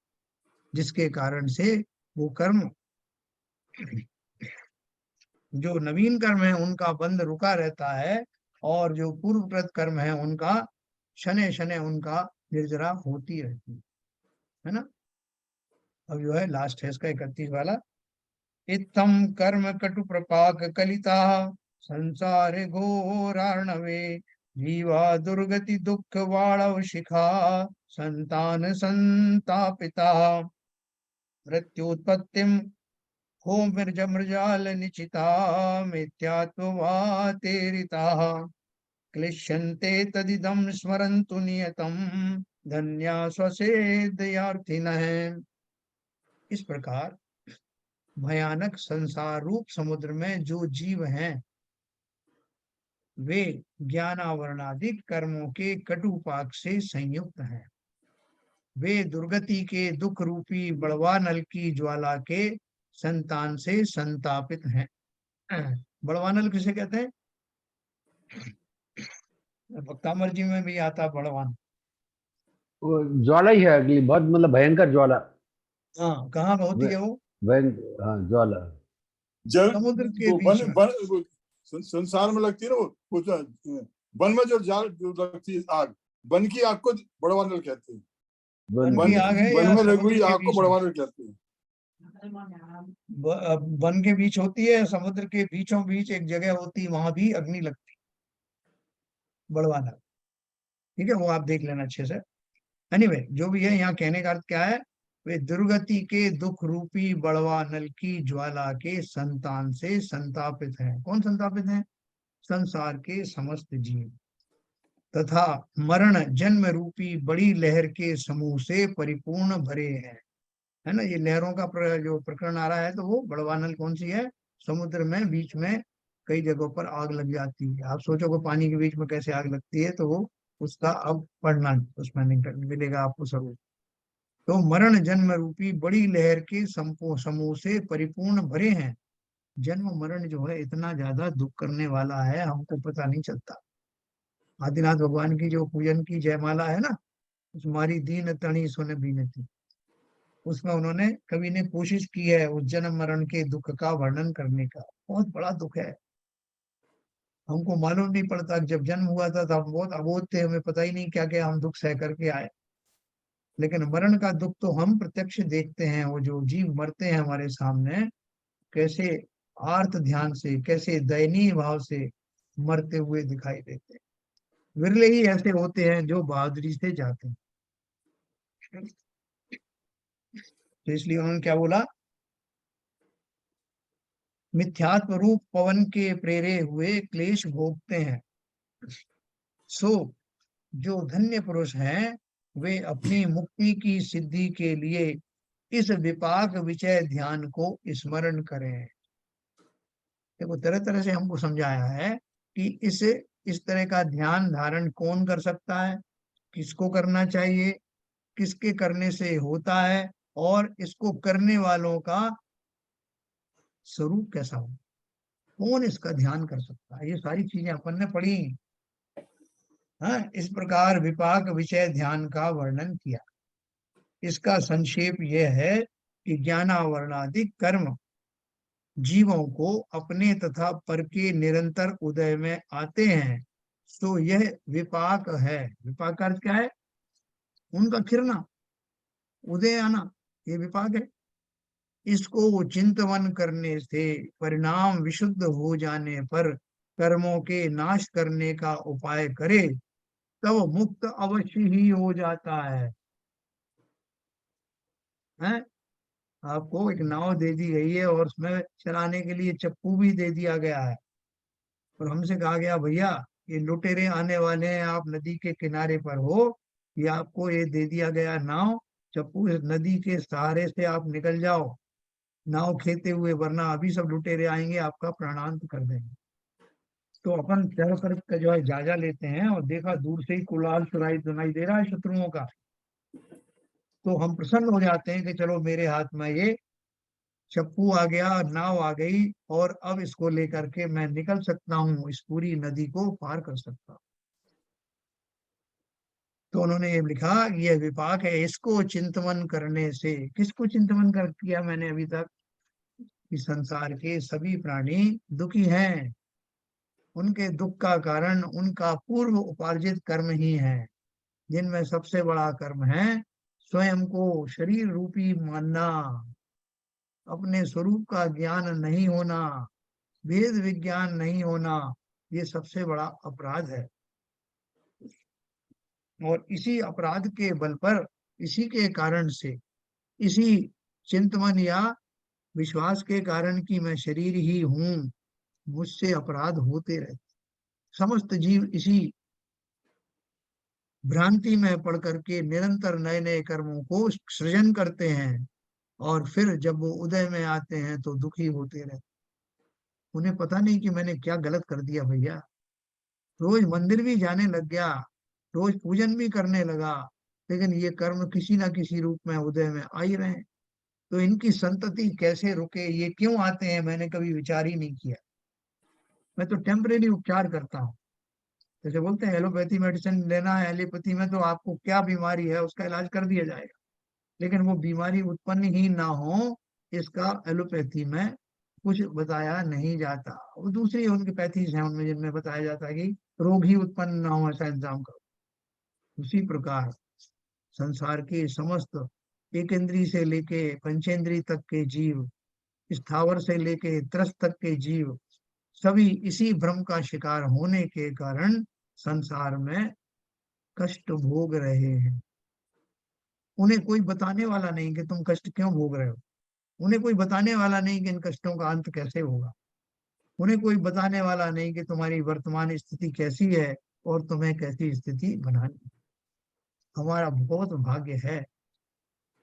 Speaker 1: जिसके कारण से वो कर्म जो नवीन कर्म है उनका बंध रुका रहता है और जो पूर्वकृत कर्म है उनका शनै शनै उनका निर्जरा होती रहती है ना। अब जो है लास्ट है इसका 31 वाला। इत्थम कर्म कटु प्रपाक कलिता संसारे घोरार्णवे जीवा दुर्गति दुख वाणव शिखा संतान संतापिता मृत्युत्पत्तिम हो मृजाल निचिता मिथ्यात्ववातेरिता क्लिश्यन्ते तदिदं स्मरन्तु नियतं धन्या स्वसेदयार्थिनः। इस प्रकार भयानक संसार रूप समुद्र में जो जीव हैं वे ज्ञानावरणादिक कर्मों के कटुपाक से संयुक्त हैं। वे दुर्गति के दुख रूपी बड़वा नल की ज्वाला के संतान से संतापित हैं। बड़वा नल किसे कहते हैं? भक्तामर जी में भी आता बड़वान।
Speaker 3: वो ज्वाला ही है अगली, बहुत मतलब भयंकर ज्वाला।
Speaker 1: हाँ, कहाँ होती है वो?
Speaker 3: हाँ ज्वाला
Speaker 2: जल
Speaker 1: समुद्र के
Speaker 2: वो
Speaker 1: बीच में।
Speaker 2: वो संसार में लगती है ना वो वन में जो लगती है आग, वन की आग को बड़वा नल कहते हैं।
Speaker 1: वन की आग है
Speaker 2: वन
Speaker 1: या
Speaker 2: में लगी
Speaker 1: समुद्र
Speaker 2: हुई
Speaker 1: के
Speaker 2: आग को
Speaker 1: बीच में?
Speaker 2: बड़वा नल कहते हैं।
Speaker 1: वन के बीच होती है, समुद्र के बीचों बीच एक जगह होती है, वहां भी अग्नि लगती है, बड़वाना। ठीक है, वो आप देख लेना अच्छे से। एनीवे जो भी है, यहाँ कहने का अर्थ क्या है? वे दुर्गति के दुख रूपी बड़वा नल की ज्वाला के संतान से संतापित हैं। कौन संतापित हैं? संसार के समस्त जीव तथा मरण जन्म रूपी बड़ी लहर के समूह से परिपूर्ण भरे हैं। है ना, ये लहरों का जो प्रकरण आ रहा है, तो वो बड़वानल कौन सी है? समुद्र में बीच में कई जगहों पर आग लग जाती है। आप सोचो कि पानी के बीच में कैसे आग लगती है, तो वो उसका अब पढ़ना उसमें मिलेगा आपको स्वरूप। तो मरण जन्म रूपी बड़ी लहर के समूह से परिपूर्ण भरे हैं। जन्म मरण जो है इतना ज्यादा दुख करने वाला है, हमको पता नहीं चलता। आदिनाथ भगवान की जो पूजन की जयमाला है ना, तुम्हारी दीन तणी सुन बीनती, उसमें उन्होंने कवि ने कोशिश की है उस जन्म मरण के दुख का वर्णन करने का। बहुत बड़ा दुख है, हमको मालूम नहीं पड़ता। जब जन्म हुआ था हम बहुत अबोध थे, हमें पता ही नहीं क्या क्या हम दुख सह करके आए। लेकिन मरण का दुख तो हम प्रत्यक्ष देखते हैं। वो जो जीव मरते हैं हमारे सामने, कैसे आर्त ध्यान से, कैसे दयनीय भाव से मरते हुए दिखाई देते हैं। विरले ही ऐसे होते हैं जो बहादुरी से जाते हैं। तो इसलिए उन्होंने क्या बोला? मिथ्यात्व रूप पवन के प्रेरे हुए क्लेश भोगते हैं। सो जो धन्य पुरुष हैं वे अपनी मुक्ति की सिद्धि के लिए इस विपाक विचय ध्यान को स्मरण करें। देखो तरह तरह से हमको समझाया है कि इस तरह का ध्यान धारण कौन कर सकता है, किसको करना चाहिए, किसके करने से होता है और इसको करने वालों का स्वरूप कैसा हो, कौन इसका ध्यान कर सकता है, ये सारी चीजें अपन ने पढ़ी। हाँ, इस प्रकार विपाक विषय ध्यान का वर्णन किया। इसका संक्षेप यह है कि ज्ञानावरणादि कर्म जीवों को अपने तथा पर के निरंतर उदय में आते हैं, तो यह विपाक है। विपाक का अर्थ क्या है? उनका खिरना, उदय आना, ये विपाक है। इसको चिंतवन करने से परिणाम विशुद्ध हो जाने पर कर्मों के नाश करने का उपाय करे, तब मुक्त अवश्य ही हो जाता है। हैं? आपको एक नाव दे दी गई है और उसमें चलाने के लिए चप्पू भी दे दिया गया है, और हमसे कहा गया भैया ये लुटेरे आने वाले हैं, आप नदी के किनारे पर हो, ये आपको ये दे दिया गया नाव, चप्पू, इस नदी के सहारे से आप निकल जाओ नाव खेते हुए, वरना अभी सब लुटेरे आएंगे आपका प्राणांत कर देंगे। तो अपन चारों तरफ का जो है जायजा लेते हैं और देखा दूर से ही कुलाल सुनाई सुनाई दे रहा है शत्रुओं का, तो हम प्रसन्न हो जाते हैं कि चलो मेरे हाथ में ये चप्पू आ गया, नाव आ गई, और अब इसको लेकर के मैं निकल सकता हूँ, इस पूरी नदी को पार कर सकता हूँ। तो उन्होंने ये लिखा, ये विपाक है, इसको चिंतवन करने से। किसको चिंतवन कर किया मैंने अभी तक? कि संसार के सभी प्राणी दुखी हैं, उनके दुख का कारण उनका पूर्व उपार्जित कर्म ही है, जिनमें सबसे बड़ा कर्म है स्वयं को शरीर रूपी मानना, अपने स्वरूप का ज्ञान नहीं होना, वेद विज्ञान नहीं होना, ये सबसे बड़ा अपराध है। और इसी अपराध के बल पर, इसी के कारण से, इसी चिंतन या विश्वास के कारण कि मैं शरीर ही हूँ, मुझसे अपराध होते रहते। समस्त जीव इसी भ्रांति में पड़ करके निरंतर नए नए कर्मों को सृजन करते हैं, और फिर जब वो उदय में आते हैं तो दुखी होते रहते। उन्हें पता नहीं कि मैंने क्या गलत कर दिया भैया, रोज मंदिर भी जाने लग गया, रोज पूजन भी करने लगा, लेकिन ये कर्म किसी ना किसी रूप में उदय में आ ही रहे हैं। तो इनकी संतति कैसे रुके, ये क्यों आते हैं, मैंने कभी विचार ही नहीं किया। मैं तो टेम्परेरी उपचार करता हूँ। जैसे बोलते हैं एलोपैथी मेडिसिन लेना है, एलोपैथी में तो आपको क्या बीमारी है उसका इलाज कर दिया जाएगा, लेकिन वो बीमारी उत्पन्न ही ना हो, इसका एलोपैथी में कुछ बताया नहीं जाता। वो दूसरी उनकी पैथीज हैं उनमें, जिनमें बताया जाता है कि रोग ही उत्पन्न ना हो, ऐसा इंतजाम करो। उसी प्रकार संसार के समस्त एक इंद्री से लेके पंचेंद्री तक के जीव, स्थावर से लेके त्रस्त तक के जीव, सभी इसी भ्रम का शिकार होने के कारण संसार में कष्ट भोग रहे हैं। उन्हें कोई बताने वाला नहीं कि तुम कष्ट क्यों भोग रहे हो, उन्हें कोई बताने वाला नहीं कि इन कष्टों का अंत कैसे होगा, उन्हें कोई बताने वाला नहीं कि तुम्हारी वर्तमान स्थिति कैसी है और तुम्हें कैसी स्थिति बनानी। हमारा बहुत भाग्य है,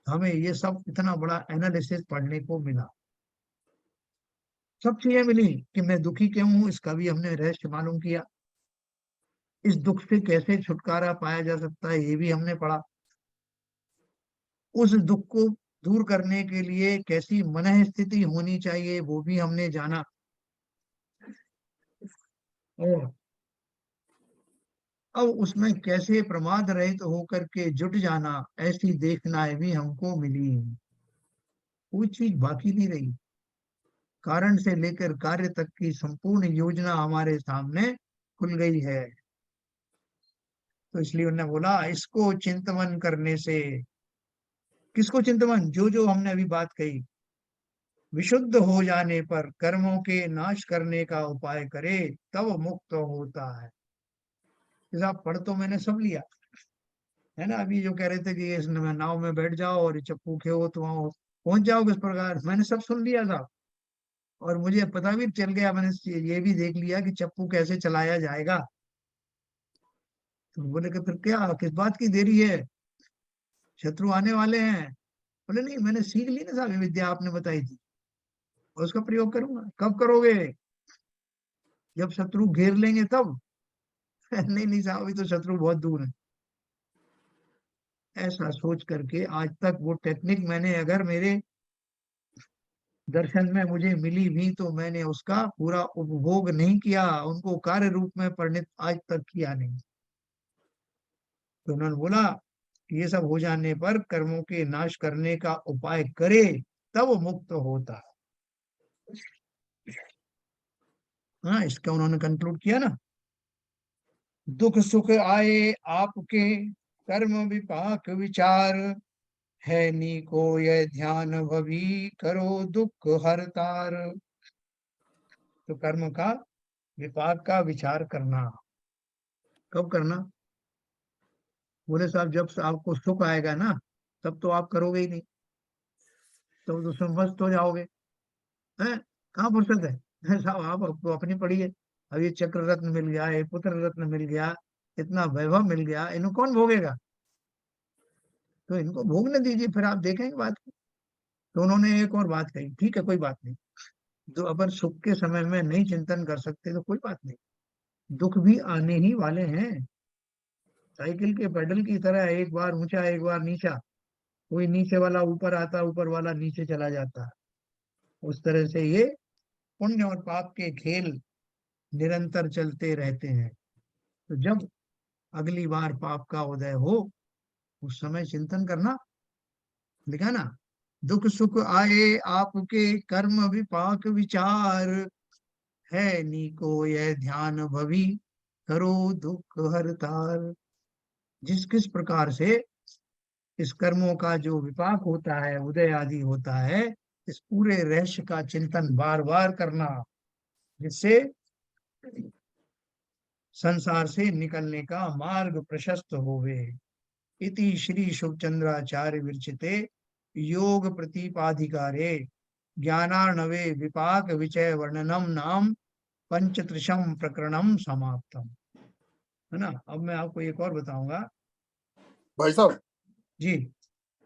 Speaker 1: हमें ये सब इतना बड़ा एनालिसिस पढ़ने को मिला, सब चीजें मिली कि मैं दुखी क्यों हूं, इसका भी हमने रहस्य मालूम किया। इस दुख से कैसे छुटकारा पाया जा सकता है, ये भी हमने पढ़ा। उस दुख को दूर करने के लिए कैसी मन स्थिति होनी चाहिए, वो भी हमने जाना। और अब उसमें कैसे प्रमाद रहित होकर के जुट जाना, ऐसी देखनाएं भी हमको मिली। कोई चीज बाकी नहीं रही, कारण से लेकर कार्य तक की संपूर्ण योजना हमारे सामने खुल गई है। तो इसलिए उन्होंने बोला इसको चिंतवन करने से। किसको चिंतवन? जो जो हमने अभी बात कही, विशुद्ध हो जाने पर कर्मों के नाश करने का उपाय करे, तब मुक्त होता है। आप पढ़ तो मैंने सब लिया है ना, अभी जो कह रहे थे कि इस नाव में बैठ जाओ और चप्पू खेओ तो वहां पहुंच जाओ किस प्रकार, मैंने सब सुन लिया था। और मुझे पता भी चल गया, मैंने ये भी देख लिया कि चप्पू कैसे चलाया जाएगा। तो बोले कि फिर क्या, किस बात की देरी है, शत्रु आने वाले हैं। बोले नहीं, मैंने सीख ली ना सारी विद्या आपने बताई थी, और उसका प्रयोग करूंगा। कब करोगे? जब शत्रु घेर लेंगे तब। नहीं नहीं साहब, अभी तो शत्रु बहुत दूर है। ऐसा सोच करके आज तक वो टेक्निक मैंने, अगर मेरे दर्शन में मुझे मिली भी, तो मैंने उसका पूरा उपभोग नहीं किया, उनको कार्य रूप में परिणित आज तक किया नहीं। तो उन्होंने बोला कि ये सब हो जाने पर कर्मों के नाश करने का उपाय करे, तब वो मुक्त होता है। हाँ, इसका उन्होंने कंक्लूड किया ना, दुख सुख आए आपके, कर्म विपाक विचार, है नी को यह ध्यान भवी, करो दुख हरतार। तो कर्म का विपाक का विचार करना, कब करना? बोले साहब, जब से आपको सुख आएगा ना, तब तो आप करोगे ही नहीं, तब तो संभ्रष्ट हो जाओगे। हैं? कहाँ फुर्सत है साहब, आप आपको अपनी पड़ी है। अब ये चक्र रत्न मिल गया, ये पुत्र रत्न मिल गया, इतना वैभव मिल गया, इनको कौन भोगेगा? तो इनको भोगने दीजिए, फिर आप देखेंगे बात को। तो उन्होंने एक और बात कही, ठीक है कोई बात नहीं, जो अगर सुख के समय में नहीं चिंतन कर सकते तो कोई बात नहीं, दुख भी आने ही वाले हैं। साइकिल के पेडल की तरह, एक बार ऊंचा एक बार नीचा, कोई नीचे वाला ऊपर आता, ऊपर वाला नीचे चला जाता है। उस तरह से ये पुण्य और पाप के खेल निरंतर चलते रहते हैं। तो जब अगली बार पाप का उदय हो, उस समय चिंतन करना, लिखा ना, दुख सुख आए आपके, कर्म विपाक विचार, है नीको यह ध्यान भवी, करो दुख हरतार। जिस किस प्रकार से इस कर्मों का जो विपाक होता है, उदय आदि होता है, इस पूरे रहस्य का चिंतन बार बार करना, जिससे संसार से निकलने का मार्ग प्रशस्त होवे। इति श्री शुभचंद्राचार्य विरचिते योग प्रतिपाधिकारे ज्ञानार्णवे विपाक विचय वर्णनम नाम पंचत्रिशम प्रकरणम समाप्तम। है ना? अब मैं आपको एक और बताऊंगा।
Speaker 2: भाई साहब
Speaker 1: जी,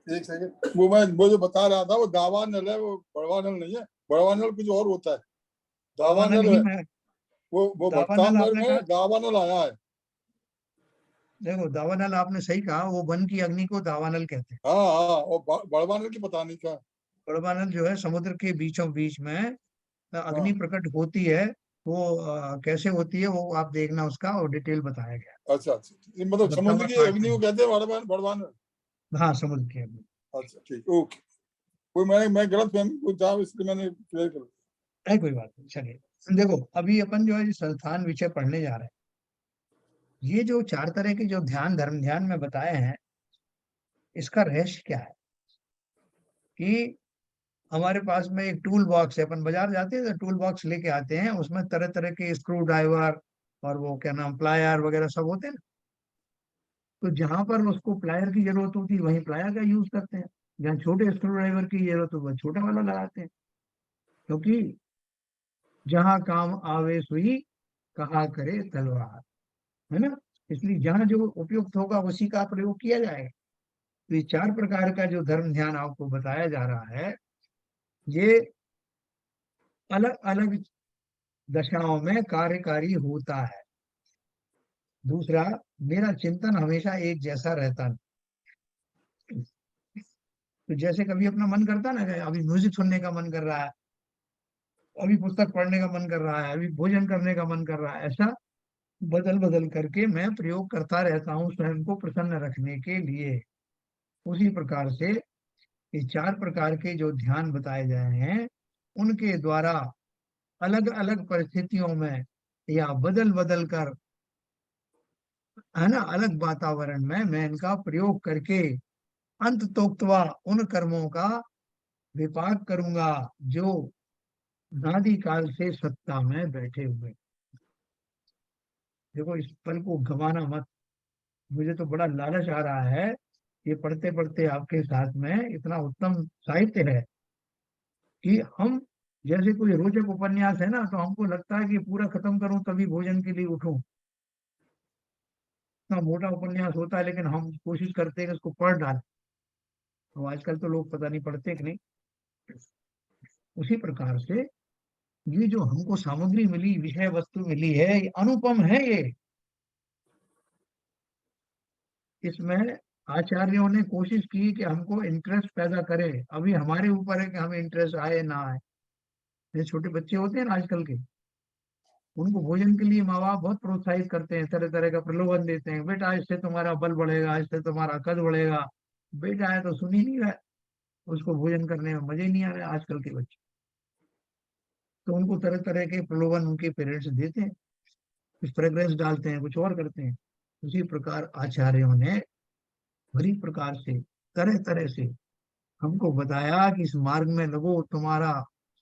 Speaker 2: एक सेकंड, वो जो बता रहा था वो दावानल है, वो बड़वानल नहीं है। बड़वानल कुछ और होता है,
Speaker 1: दावानल
Speaker 2: दावानल
Speaker 1: ही
Speaker 2: है।
Speaker 1: मैं,
Speaker 2: वो
Speaker 1: दावानल
Speaker 2: भक्तांबर
Speaker 1: आपने
Speaker 2: में
Speaker 1: कहा,
Speaker 2: दावानल आया है।
Speaker 1: देखो दावानल आपने सही कहा, वो वन की अग्नि को दावानल कहते हैं।
Speaker 2: हाँ हाँ, और बड़वानल की पता नहीं क्या।
Speaker 1: बड़वानल जो है समुद्र के बीचों बीच में अग्नि
Speaker 2: हाँ,
Speaker 1: प्रकट होती है। वो कैसे होती है वो आप देखना, उसका और डिटेल बताया गया है।
Speaker 2: अच्छा अच्छा, ये मतलब समुद्र
Speaker 1: बतावा
Speaker 2: की
Speaker 1: पाठ
Speaker 2: अग्नि
Speaker 1: में,
Speaker 2: को कहते हैं बड़वानल।
Speaker 1: हाँ समुद्र की अग्नि।
Speaker 2: अच्छा ठीक, ओके। कोई मैं गलत फहमी कुछ था, इसलिए मैंने क्लियर कर दिया।
Speaker 1: है कोई बात नहीं, चलिए देखो, अभी अपन जो है जो संस्थान विषय पढ़ने जा रहे हैं, ये जो चार तरह के जो ध्यान, धर्म ध्यान में बताए हैं, इसका रहस्य क्या है? कि हमारे पास में एक टूल बॉक्स है, अपन बाजार जाते हैं तो टूल बॉक्स लेके आते हैं, उसमें तरह तरह के स्क्रू ड्राइवर और वो क्या नाम, प्लायर वगैरह सब होते हैं ना। तो जहां पर उसको प्लायर की जरूरत होती है, वहीं प्लायर का यूज करते हैं। जहाँ छोटे स्क्रू ड्राइवर की जरूरत हो, वह छोटा वाला लगाते हैं। क्योंकि जहां काम आवे सुई, कहा करे तलवार, है ना? इसलिए जहां जो उपयुक्त होगा उसी का प्रयोग किया जाएगा। तो ये चार प्रकार का जो धर्म ध्यान आपको बताया जा रहा है, ये अलग अलग दशाओं में कार्यकारी होता है। दूसरा, मेरा चिंतन हमेशा एक जैसा रहता नहीं। तो जैसे कभी अपना मन करता ना, कि अभी म्यूजिक सुनने का मन कर रहा है, अभी पुस्तक पढ़ने का मन कर रहा है, अभी भोजन करने का मन कर रहा है, ऐसा बदल बदल करके मैं प्रयोग करता रहता हूँ स्वयं को प्रसन्न रखने के लिए। उसी प्रकार से ये चार प्रकार के जो ध्यान बताए गए हैं, उनके द्वारा अलग अलग परिस्थितियों में या बदल बदल कर, है ना, अलग वातावरण में मैं इनका प्रयोग करके अंत तोक्तवा उन कर्मों का विपाक करूंगा जो नादि काल से सत्ता में बैठे हुए। देखो, इस पल को गंवाना मत। मुझे तो बड़ा लालच आ रहा है, ये पढ़ते पढ़ते आपके साथ में इतना उत्तम साहित्य है कि हम, जैसे कोई रोचक उपन्यास है ना, तो हमको लगता है कि पूरा खत्म करूं तभी भोजन के लिए उठूं। इतना मोटा उपन्यास होता है, लेकिन हम कोशिश करते हैं कि उसको पढ़ डालें। तो आजकल तो लोग पता नहीं पढ़ते कि नहीं। उसी प्रकार से ये जो हमको सामग्री मिली, विषय वस्तु मिली है, ये अनुपम है। ये इसमें आचार्यों ने कोशिश की कि हमको इंटरेस्ट पैदा करे। अभी हमारे ऊपर है कि हमें इंटरेस्ट आए ना आए। ये छोटे बच्चे होते हैं ना आजकल के, उनको भोजन के लिए माँ बाप बहुत प्रोत्साहित करते हैं, तरह तरह का प्रलोभन देते हैं, बेटा इससे तुम्हारा बल बढ़ेगा, इससे तुम्हारा कद बढ़ेगा। बेटा है तो सुन ही नहीं रहा है, उसको भोजन करने में मजे नहीं आ रहे आजकल के बच्चे। तो उनको तरह तरह के प्रलोभन उनके पेरेंट्स देते हैं, कुछ फ्रेग्रेंस डालते हैं, कुछ और करते हैं। उसी प्रकार आचार्यों ने बड़ी प्रकार से, तरह तरह से हमको बताया कि इस मार्ग में लगो, तुम्हारा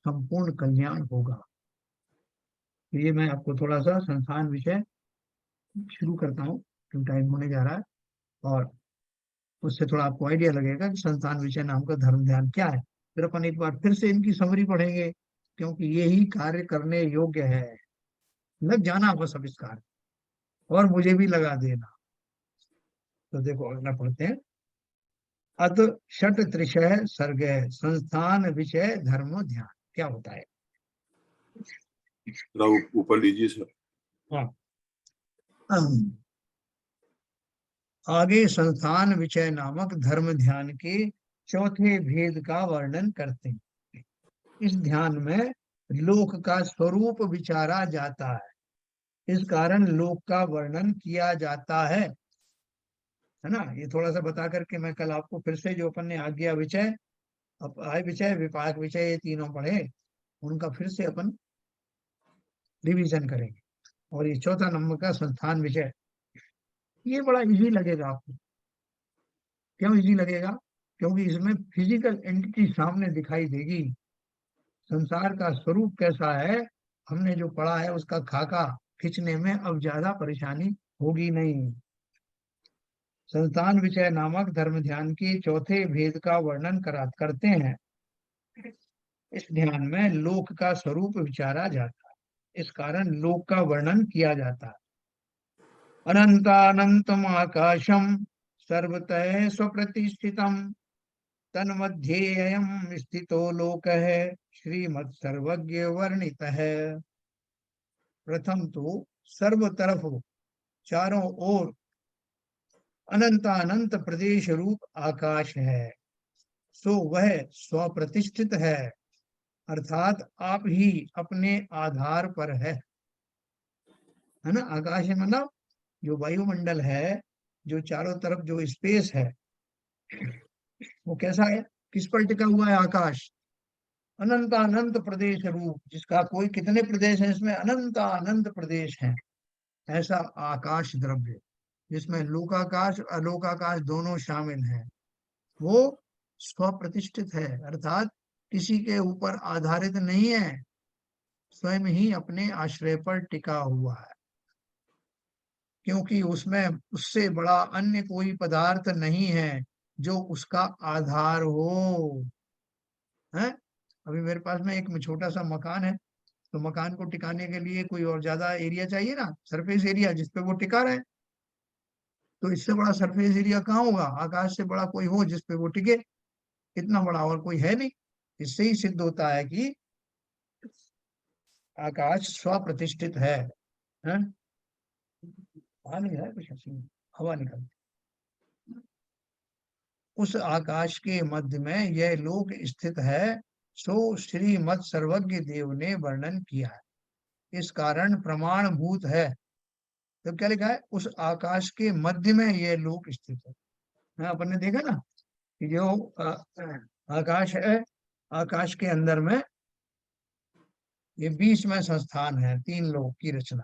Speaker 1: संपूर्ण कल्याण होगा। तो ये मैं आपको थोड़ा सा संस्थान विषय शुरू करता हूँ, क्योंकि टाइम होने जा रहा है, और उससे थोड़ा आपको आइडिया लगेगा कि संस्थान विषय नाम का धर्म ध्यान क्या है। फिर अपन एक बार फिर से इनकी समरी पढ़ेंगे, क्योंकि यही कार्य करने योग्य है। लग जाना बस अब इस कार्य, और मुझे भी लगा देना। तो देखो अगला पढ़ते हैं। अत षट त्रिशय सर्ग संस्थान विषय धर्म ध्यान क्या होता है।
Speaker 2: थोड़ा ऊपर लीजिए सर।
Speaker 1: हाँ, आगे संस्थान विषय नामक धर्म ध्यान के चौथे भेद का वर्णन करते हैं। इस ध्यान में लोक का स्वरूप विचारा जाता है, इस कारण लोक का वर्णन किया जाता है ना। ये थोड़ा सा बता करके मैं कल आपको फिर से जो अपन ने आज्ञा विषय, आय विषय, विपाक विषय, ये तीनों पढ़े, उनका फिर से अपन रिवीजन करेंगे। और ये चौथा नंबर का संस्थान विषय, ये बड़ा इजी लगेगा आपको। क्यों इजी लगेगा? क्योंकि इसमें फिजिकल एंटिटी सामने दिखाई देगी। संसार का स्वरूप कैसा है, हमने जो पढ़ा है उसका खाका खींचने में अब ज्यादा परेशानी होगी नहीं। संस्थान विषय नामक धर्म ध्यान के चौथे भेद का वर्णन करते हैं। इस ध्यान में लोक का स्वरूप विचारा जाता है, इस कारण लोक का वर्णन किया जाता है। अनंतानंतम आकाशम सर्वतः स्वप्रतिष्ठितम तन्मध्येयं स्थितो लोकः श्रीमत् सर्वज्ञ वर्णित है। प्रथम तो सर्व तरफ, चारों ओर अनंतानंत प्रदेश रूप आकाश है, सो वह स्वप्रतिष्ठित है, अर्थात आप ही अपने आधार पर है ना। आकाश है मतलब जो वायुमंडल है, जो चारों तरफ जो स्पेस है, वो कैसा है, किस पर टिका हुआ है आकाश? अनंत अनंत प्रदेश रूप, जिसका कोई कितने प्रदेश हैं, इसमें अनंत अनंत प्रदेश हैं, ऐसा आकाश द्रव्य जिसमें लोकाकाश अलोकाकाश दोनों शामिल हैं, वो स्वप्रतिष्ठित है, अर्थात किसी के ऊपर आधारित नहीं है, स्वयं ही अपने आश्रय पर टिका हुआ है। क्योंकि उसमें उससे बड़ा अन्य कोई पदार्थ नहीं है जो उसका आधार हो, है। अभी मेरे पास में एक छोटा सा मकान है, तो मकान को टिकाने के लिए कोई और ज्यादा एरिया चाहिए ना, सरफेस एरिया जिसपे वो टिका रहे। तो इससे बड़ा सरफेस एरिया कहाँ होगा, आकाश से बड़ा कोई हो जिसपे वो टिके, इतना बड़ा और कोई है नहीं। इससे ही सिद्ध होता है कि आकाश स्वप्रतिष्ठित है? वहां नहीं है कुछ ऐसी हवा निकलती। उस आकाश के मध्य में यह लोक स्थित है, सो श्रीमद् सर्वज्ञ देव ने वर्णन किया है, इस कारण प्रमाणभूत है। तो क्या लिखा है, उस आकाश के मध्य में यह लोक स्थित है। हाँ, अपन ने देखा ना कि जो आकाश है, आकाश के अंदर में ये 20 में संस्थान है, 3 लोक की रचना।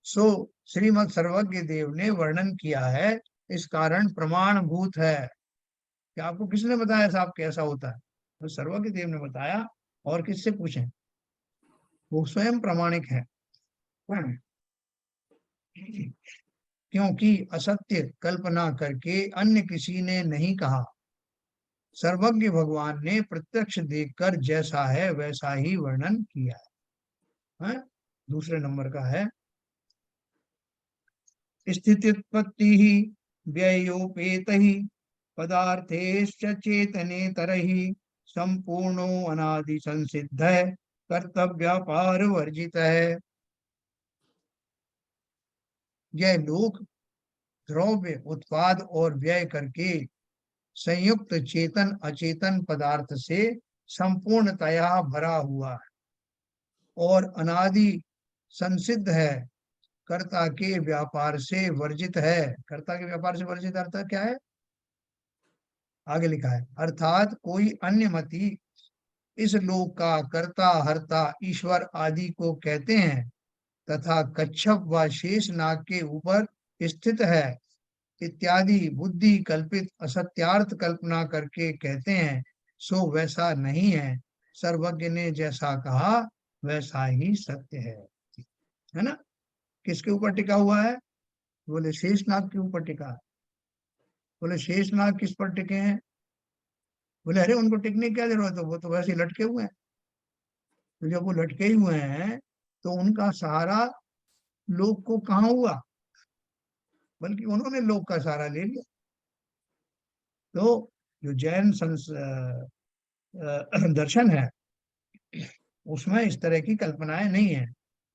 Speaker 1: सो श्रीमद् सर्वज्ञ देव ने वर्णन किया है, इस कारण प्रमाणभूत है। कि आपको किसने बताया साहब कैसा होता है? तो सर्वज्ञ देव ने बताया, और किससे पूछें, वो स्वयं प्रमाणिक है। क्योंकि असत्य कल्पना करके अन्य किसी ने नहीं कहा, सर्वज्ञ भगवान ने प्रत्यक्ष देखकर जैसा है वैसा ही वर्णन किया है। दूसरे नंबर का है, स्थित्युत्पत्ति ही व्ययोपेत ही पदार्थेश्च चेतने तरहि संपूर्णो अनादि संसिद्ध है कर्तव्यापार वर्जित है। यह लोक द्रव्य उत्पाद और व्यय करके संयुक्त चेतन अचेतन पदार्थ से संपूर्णतया भरा हुआ है और अनादि संसिद्ध है, कर्ता के व्यापार से वर्जित है। कर्ता के व्यापार से वर्जित अर्थ क्या है, आगे लिखा है, अर्थात कोई अन्य मति इस लोक का कर्ता हर्ता ईश्वर आदि को कहते हैं तथा कच्छप व शेष नाग के ऊपर स्थित है इत्यादि बुद्धि कल्पित असत्यार्थ कल्पना करके कहते हैं, सो वैसा नहीं है। सर्वज्ञ ने जैसा कहा वैसा ही सत्य है ना। किसके ऊपर टिका हुआ है, बोले शेषनाग के ऊपर टिका है। बोले शेषनाग किस पर टिके हैं, बोले अरे उनको टिकने की क्या जरूरत है, वो तो वैसे ही लटके हुए हैं। तो जब वो लटके ही हुए हैं तो उनका सहारा लोक को कहाँ हुआ, बल्कि उन्होंने लोक का सहारा ले लिया। तो जो जैन दर्शन है उसमें इस तरह की कल्पनाएं नहीं है।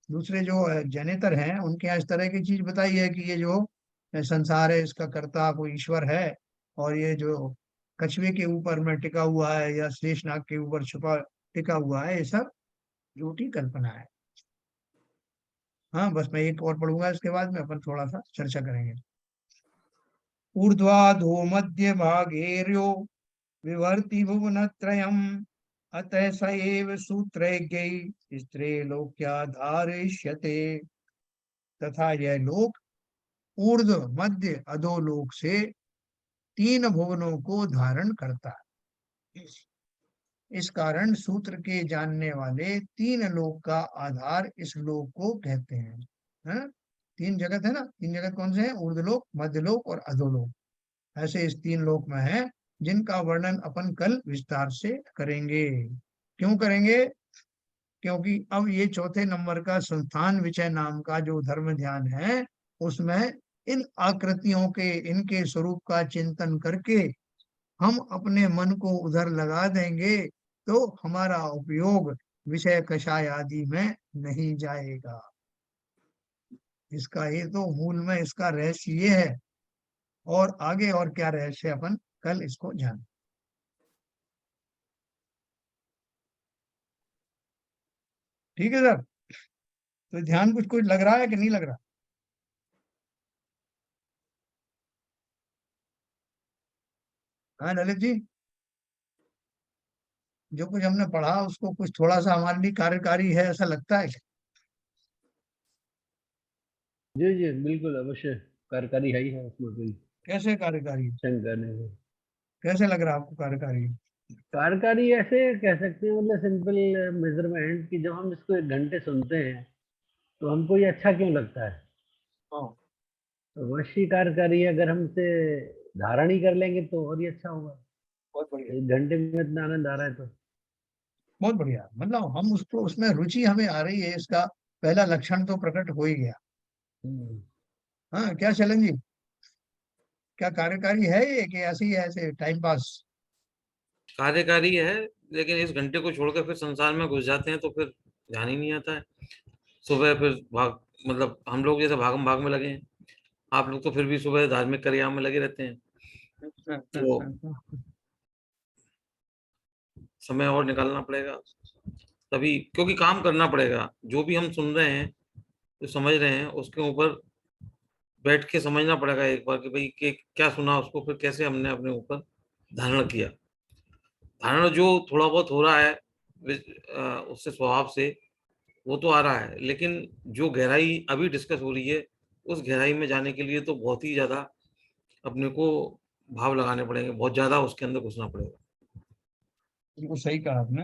Speaker 1: दूसरे जो जैनेतर हैं उनके यहाँ इस तरह की चीज बताई है कि ये जो संसार है इसका कर्ता कोई ईश्वर है, और ये जो कछुए के ऊपर में टिका हुआ है या शेषनाग के ऊपर छुपा टिका हुआ है, ये सब झूठी कल्पना है। हाँ बस मैं एक और पढ़ूंगा, इसके बाद में अपन थोड़ा सा चर्चा करेंगे। ऊर्ध्वाधो मध्य भागेर्यो विवर्ति भुवनत्रयम् अतः स एव सूत्रैज्ञै स्त्रे लोक्याधारयिष्यते। तथा यह लोक ऊर्ध्व मध्य अधोलोक से 3 भुवनों को धारण करता है। इस कारण सूत्र के जानने वाले 3 लोक का आधार इस लोक को कहते हैं, है ना। 3 जगत है ना, 3 जगत कौन से हैं, ऊर्ध्वलोक मध्यलोक और अधोलोक। ऐसे इस 3 लोक में है जिनका वर्णन अपन कल विस्तार से करेंगे। क्यों करेंगे, क्योंकि अब ये चौथे नंबर का संस्थान विषय नाम का जो धर्म ध्यान है उसमें इन आकृतियों के इनके स्वरूप का चिंतन करके हम अपने मन को उधर लगा देंगे तो हमारा उपयोग विषय कषाय आदि में नहीं जाएगा। इसका ये तो मूल में इसका रहस्य ये है, और आगे और क्या रहस्य अपन कल इसको जान। ठीक है सर, तो ध्यान कुछ कुछ लग रहा है कि नहीं लग रहा। हाँ ललित जी, जो कुछ हमने पढ़ा उसको कुछ थोड़ा सा हमारे लिए कार्यकारी है ऐसा लगता है।
Speaker 3: जी जी बिल्कुल अवश्य कार्यकारी है ही है उसमें कोई
Speaker 1: कैसे कार्यकारी,
Speaker 3: शंका नहीं है।
Speaker 1: कैसे लग रहा है आपको कार्यकारी।
Speaker 3: कार्यकारी ऐसे कह सकते हैं, मतलब सिंपल मेजरमेंट कि जब हम इसको 1 घंटे सुनते हैं तो हमको ये अच्छा क्यों लगता है।
Speaker 1: हाँ
Speaker 3: तो वही कार्यकारी है, अगर हम इसे धारण ही कर लेंगे तो और ही अच्छा होगा।
Speaker 1: बहुत बढ़िया,
Speaker 3: 1 घंटे में इतना आनंद आ रहा है तो।
Speaker 1: बहुत बढ़िया, मतलब हम उसको उसमें रुचि हमें आ रही है, इसका पहला लक्षण तो प्रकट हो ही गया।
Speaker 3: हम्म।
Speaker 1: हाँ क्या चलन जी, क्या कार्यकारी है ये कि ऐसे ही ऐसे टाइम पास।
Speaker 4: कार्यकारी है, लेकिन इस घंटे को छोड़कर फिर संसार में घुस जाते हैं तो फिर ध्यान ही नहीं आता है। सुबह फिर भाग, मतलब हम लोग जैसे भागम भाग में लगे हैं, आप लोग तो फिर भी सुबह धार्मिक क्रिया में लगे रहते हैं, तो समय और निकालना पड़ेगा तभी, क्योंकि काम करना पड़ेगा। जो भी हम सुन रहे हैं, जो समझ रहे हैं, उसके ऊपर बैठ के समझना पड़ेगा एक बार कि भाई कि क्या सुना, उसको फिर कैसे हमने अपने ऊपर धारण किया। धारण जो थोड़ा बहुत हो रहा है उससे स्वभाव से, वो तो आ रहा है, लेकिन जो गहराई अभी डिस्कस हो रही है उस गहराई में जाने के लिए तो बहुत ही ज्यादा अपने को भाव लगाने पड़ेंगे, बहुत ज्यादा उसके अंदर घुसना पड़ेगा।
Speaker 1: बिल्कुल सही कहा आपने।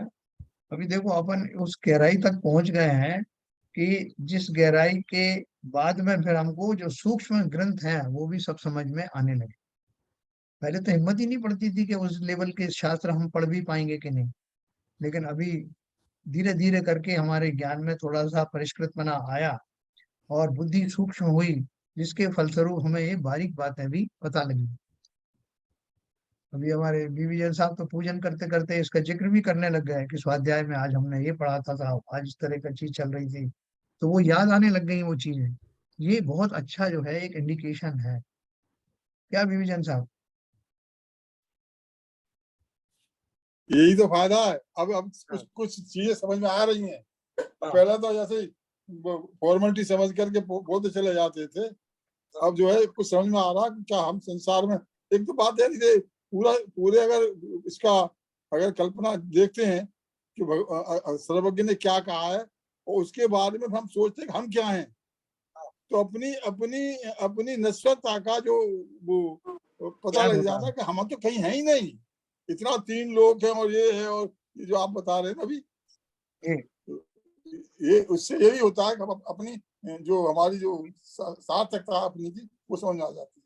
Speaker 1: अभी देखो अपन उस गहराई तक पहुंच गए हैं कि जिस गहराई के बाद में फिर हमको जो सूक्ष्म ग्रंथ हैं वो भी सब समझ में आने लगे। पहले तो हिम्मत ही नहीं पड़ती थी कि उस लेवल के शास्त्र हम पढ़ भी पाएंगे कि नहीं, लेकिन अभी धीरे धीरे करके हमारे ज्ञान में थोड़ा सा परिष्कृत बना आया और बुद्धि सूक्ष्म हुई, जिसके फलस्वरूप हमें ये बारीक बातें भी पता लगी। अभी हमारे बीवीजन साहब तो पूजन करते करते इसका जिक्र भी करने लग गए कि स्वाध्याय में आज हमने ये पढ़ा था आज इस तरह का चीज चल रही थी, तो वो याद आने लग गई वो चीजें। ये बहुत अच्छा जो है एक इंडिकेशन है क्या विभीषण साहब?
Speaker 2: यही तो फायदा है। अब कुछ चीजें समझ में आ रही हैं। पहले तो जैसे फॉर्मेलिटी समझ करके बोलते चले जाते थे, अब जो है कुछ समझ में आ रहा कि क्या हम संसार में, एक तो बात है कि पूरे अगर इसका अगर कल्पना देखते हैं कि सर्वज्ञ ने क्या कहा है और उसके बारे में हम सोचते हैं कि हम क्या हैं, तो अपनी अपनी अपनी नश्वरता का जो वो पता लग जाता है कि हम तो कहीं है ही नहीं। इतना 3 लोग हैं और ये है और ये जो आप बता रहे हैं ना अभी, ये उससे यही होता है कि हम अपनी जो हमारी जो सार्थकता अपनी की वो समझ में आ जाती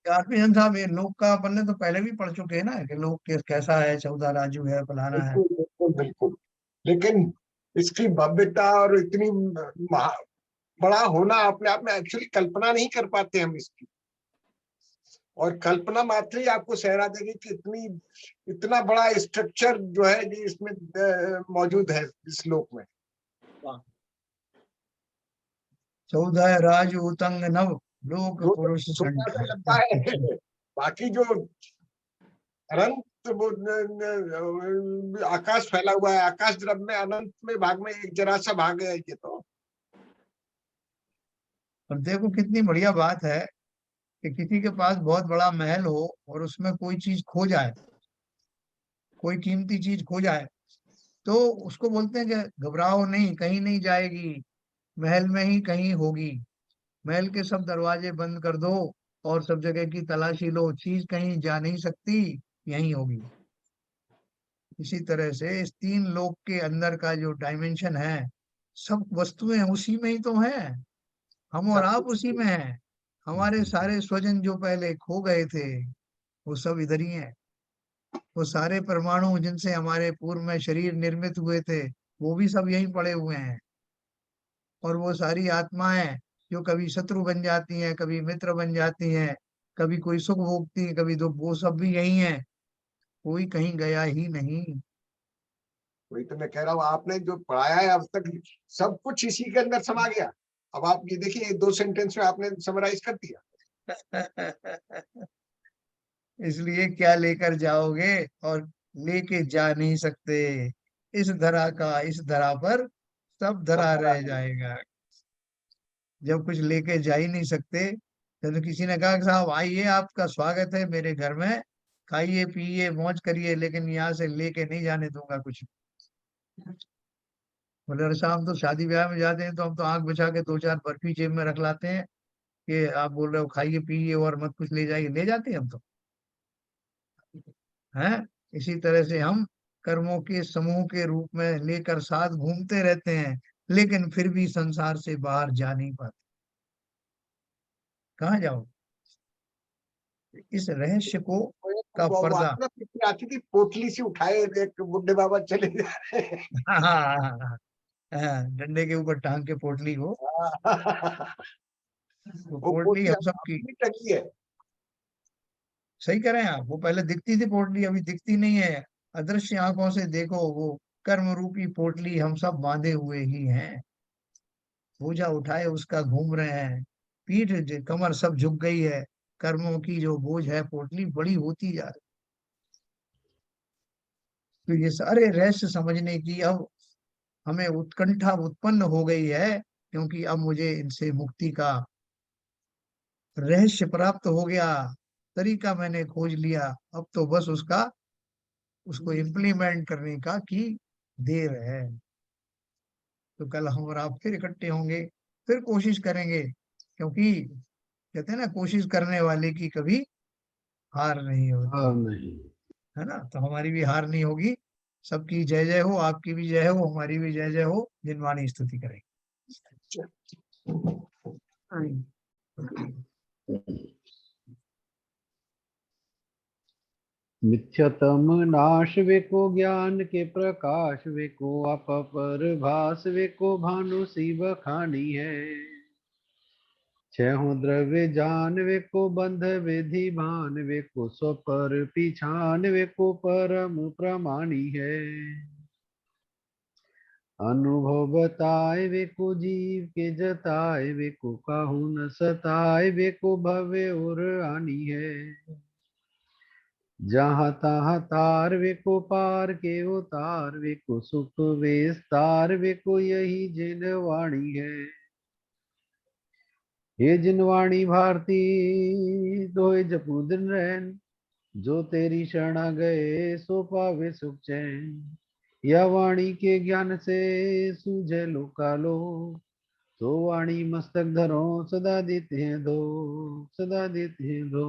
Speaker 2: है।
Speaker 1: विभीषण साहब, ये लोक का अपन ने तो पहले भी पढ़ चुके हैं ना कि लोक कैसा है, 14 राजू है, फलाना है।
Speaker 5: बिल्कुल बिल्कुल बिल्कुल, लेकिन इसकी भव्यता और इतनी बड़ा होना अपने आप में एक्चुअली कल्पना नहीं कर पाते हम इसकी, और कल्पना मात्र ही आपको सहरा देगी कि इतना बड़ा स्ट्रक्चर जो है जी इसमें मौजूद है इस लोक में।
Speaker 1: 14 राजू उतंग नव लोक पुरुष
Speaker 5: सुनना तो लगता है, बाकी जो अनंत आकाश फैला हुआ है, आकाश द्रव में अनंत में भाग में एक जरा सा भाग है ये तो।
Speaker 1: और देखो कितनी बढ़िया बात है कि किसी के पास बहुत बड़ा महल हो और उसमें कोई चीज खो जाए, कोई कीमती चीज खो जाए, तो उसको बोलते हैं कि घबराओ नहीं, कहीं नहीं जाएगी, महल में ही कहीं होगी। महल के सब दरवाजे बंद कर दो और सब जगह की तलाशी लो, चीज कहीं जा नहीं सकती, यहीं होगी। इसी तरह से इस 3 लोक के अंदर का जो डायमेंशन है, सब वस्तुएं उसी में ही तो है, हम और
Speaker 5: सब
Speaker 1: आप
Speaker 5: कुछ
Speaker 1: उसी में हैं। हमारे सारे स्वजन जो पहले खो गए थे वो सब इधर ही हैं। वो सारे परमाणु जिनसे हमारे पूर्व में शरीर निर्मित हुए थे वो भी सब यहीं पड़े हुए हैं। और वो सारी आत्माएं जो कभी शत्रु बन जाती हैं, कभी मित्र बन जाती हैं, कभी कोई सुख भोगती हैं, कभी दुख, वो सब भी यही हैं, कोई कहीं गया ही नहीं।
Speaker 5: वही तो मैं कह रहा हूँ, आपने जो पढ़ाया है अब तक सब कुछ इसी के अंदर समा गया। अब आप ये देखिए 2 सेंटेंस में आपने समराइज कर दिया।
Speaker 1: इसलिए क्या लेकर जाओगे और लेके जा नहीं सकते, इस धरा का इस धरा पर सब
Speaker 5: सब
Speaker 1: धरा
Speaker 5: भरा
Speaker 1: रह
Speaker 5: है।
Speaker 1: जाएगा। जब कुछ लेके जा ही नहीं सकते, तो किसी ने कहा कि साहब आइए, आपका स्वागत है मेरे घर में, खाइए पिए मौज करिए, लेकिन यहाँ से लेके नहीं जाने दूंगा कुछ। बोले अरे साहब, हम तो शादी ब्याह में जाते हैं तो हम तो आंख बचा के 2-4 बर्फी जेब में रख लाते हैं, कि आप बोल रहे हो खाइए पिए और मत कुछ ले जाइए, ले जाते हैं हम तो। हैं, इसी तरह से हम कर्मों के समूह के रूप में लेकर साथ घूमते रहते हैं, लेकिन फिर भी संसार से बाहर जा नहीं पाते। कहाँ जाओ? इस रहस्य को का
Speaker 5: वो
Speaker 1: पर्दा
Speaker 5: आती ना पिक्चर आती थी, पोटली से उठाए एक बुड्ढे बाबा चले जा रहे हैं।
Speaker 1: हाँ हाँ हाँ, हाँ, हाँ, डंडे के ऊपर टांग के पोटली को, वो
Speaker 5: वो
Speaker 1: पोटली
Speaker 5: पोटली
Speaker 1: हम सब की।
Speaker 5: अपनी टंगी है।
Speaker 1: सही कह रहे हैं आप, वो पहले दिखती थी पोटली, अभी दिखती नहीं है। अदृश्य आंखों से देखो, वो कर्म रूपी पोटली हम सब बांधे हुए ही हैं, बोझा उठाए उसका घूम रहे हैं, पीठ कमर सब झुक गई है, कर्मों की जो बोझ है पोटली बड़ी होती जा रही। तो ये सारे रहस्य समझने की अब हमें उत्कंठा उत्पन्न हो गई है, क्योंकि अब मुझे इनसे मुक्ति का रहस्य प्राप्त हो गया, तरीका मैंने खोज लिया। अब तो बस उसको इम्प्लीमेंट करने का की देर है। तो कल हम और आप फिर इकट्ठे होंगे, फिर कोशिश करेंगे, क्योंकि कहते हैं ना, कोशिश करने वाले की कभी हार नहीं
Speaker 3: हाँ
Speaker 1: होती,
Speaker 3: नहीं।
Speaker 1: है ना। तो हमारी भी हार नहीं होगी। सबकी जय जय हो, आपकी भी जय हो, हमारी भी जय जय हो, जिनवाणी स्तुति करेंगे।
Speaker 3: मिथ्यतम नाश वेको ज्ञान के प्रकाश वेको अपपर भास वेको भानु सी बखानी है। छह द्रव्य जान वेको बंध विधि भान वेको स्वपर पिछान वेको परम प्रमाणी है। अनुभव बताए वे को जीव के जताए वे को काहू न सताए वे को भवे और आनी है। जहाँ तहाँ तार वे को पार के उतार वे को सुख विस्तार वे को यही जिन वाणी है। हे जिनवाणी भारती दोए जपू दिन रैन, जो तेरी शरणा गए सो पावे सुख चैन। या वाणी के ज्ञान से सूझे लोकालो, तो वाणी मस्तक धरो सदा देते हैं दो, सदा देते हैं दो।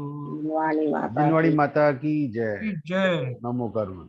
Speaker 6: वाणी माता
Speaker 3: जिनवाणी
Speaker 6: की
Speaker 3: माता की जय।
Speaker 1: जय।
Speaker 3: नमो करुण।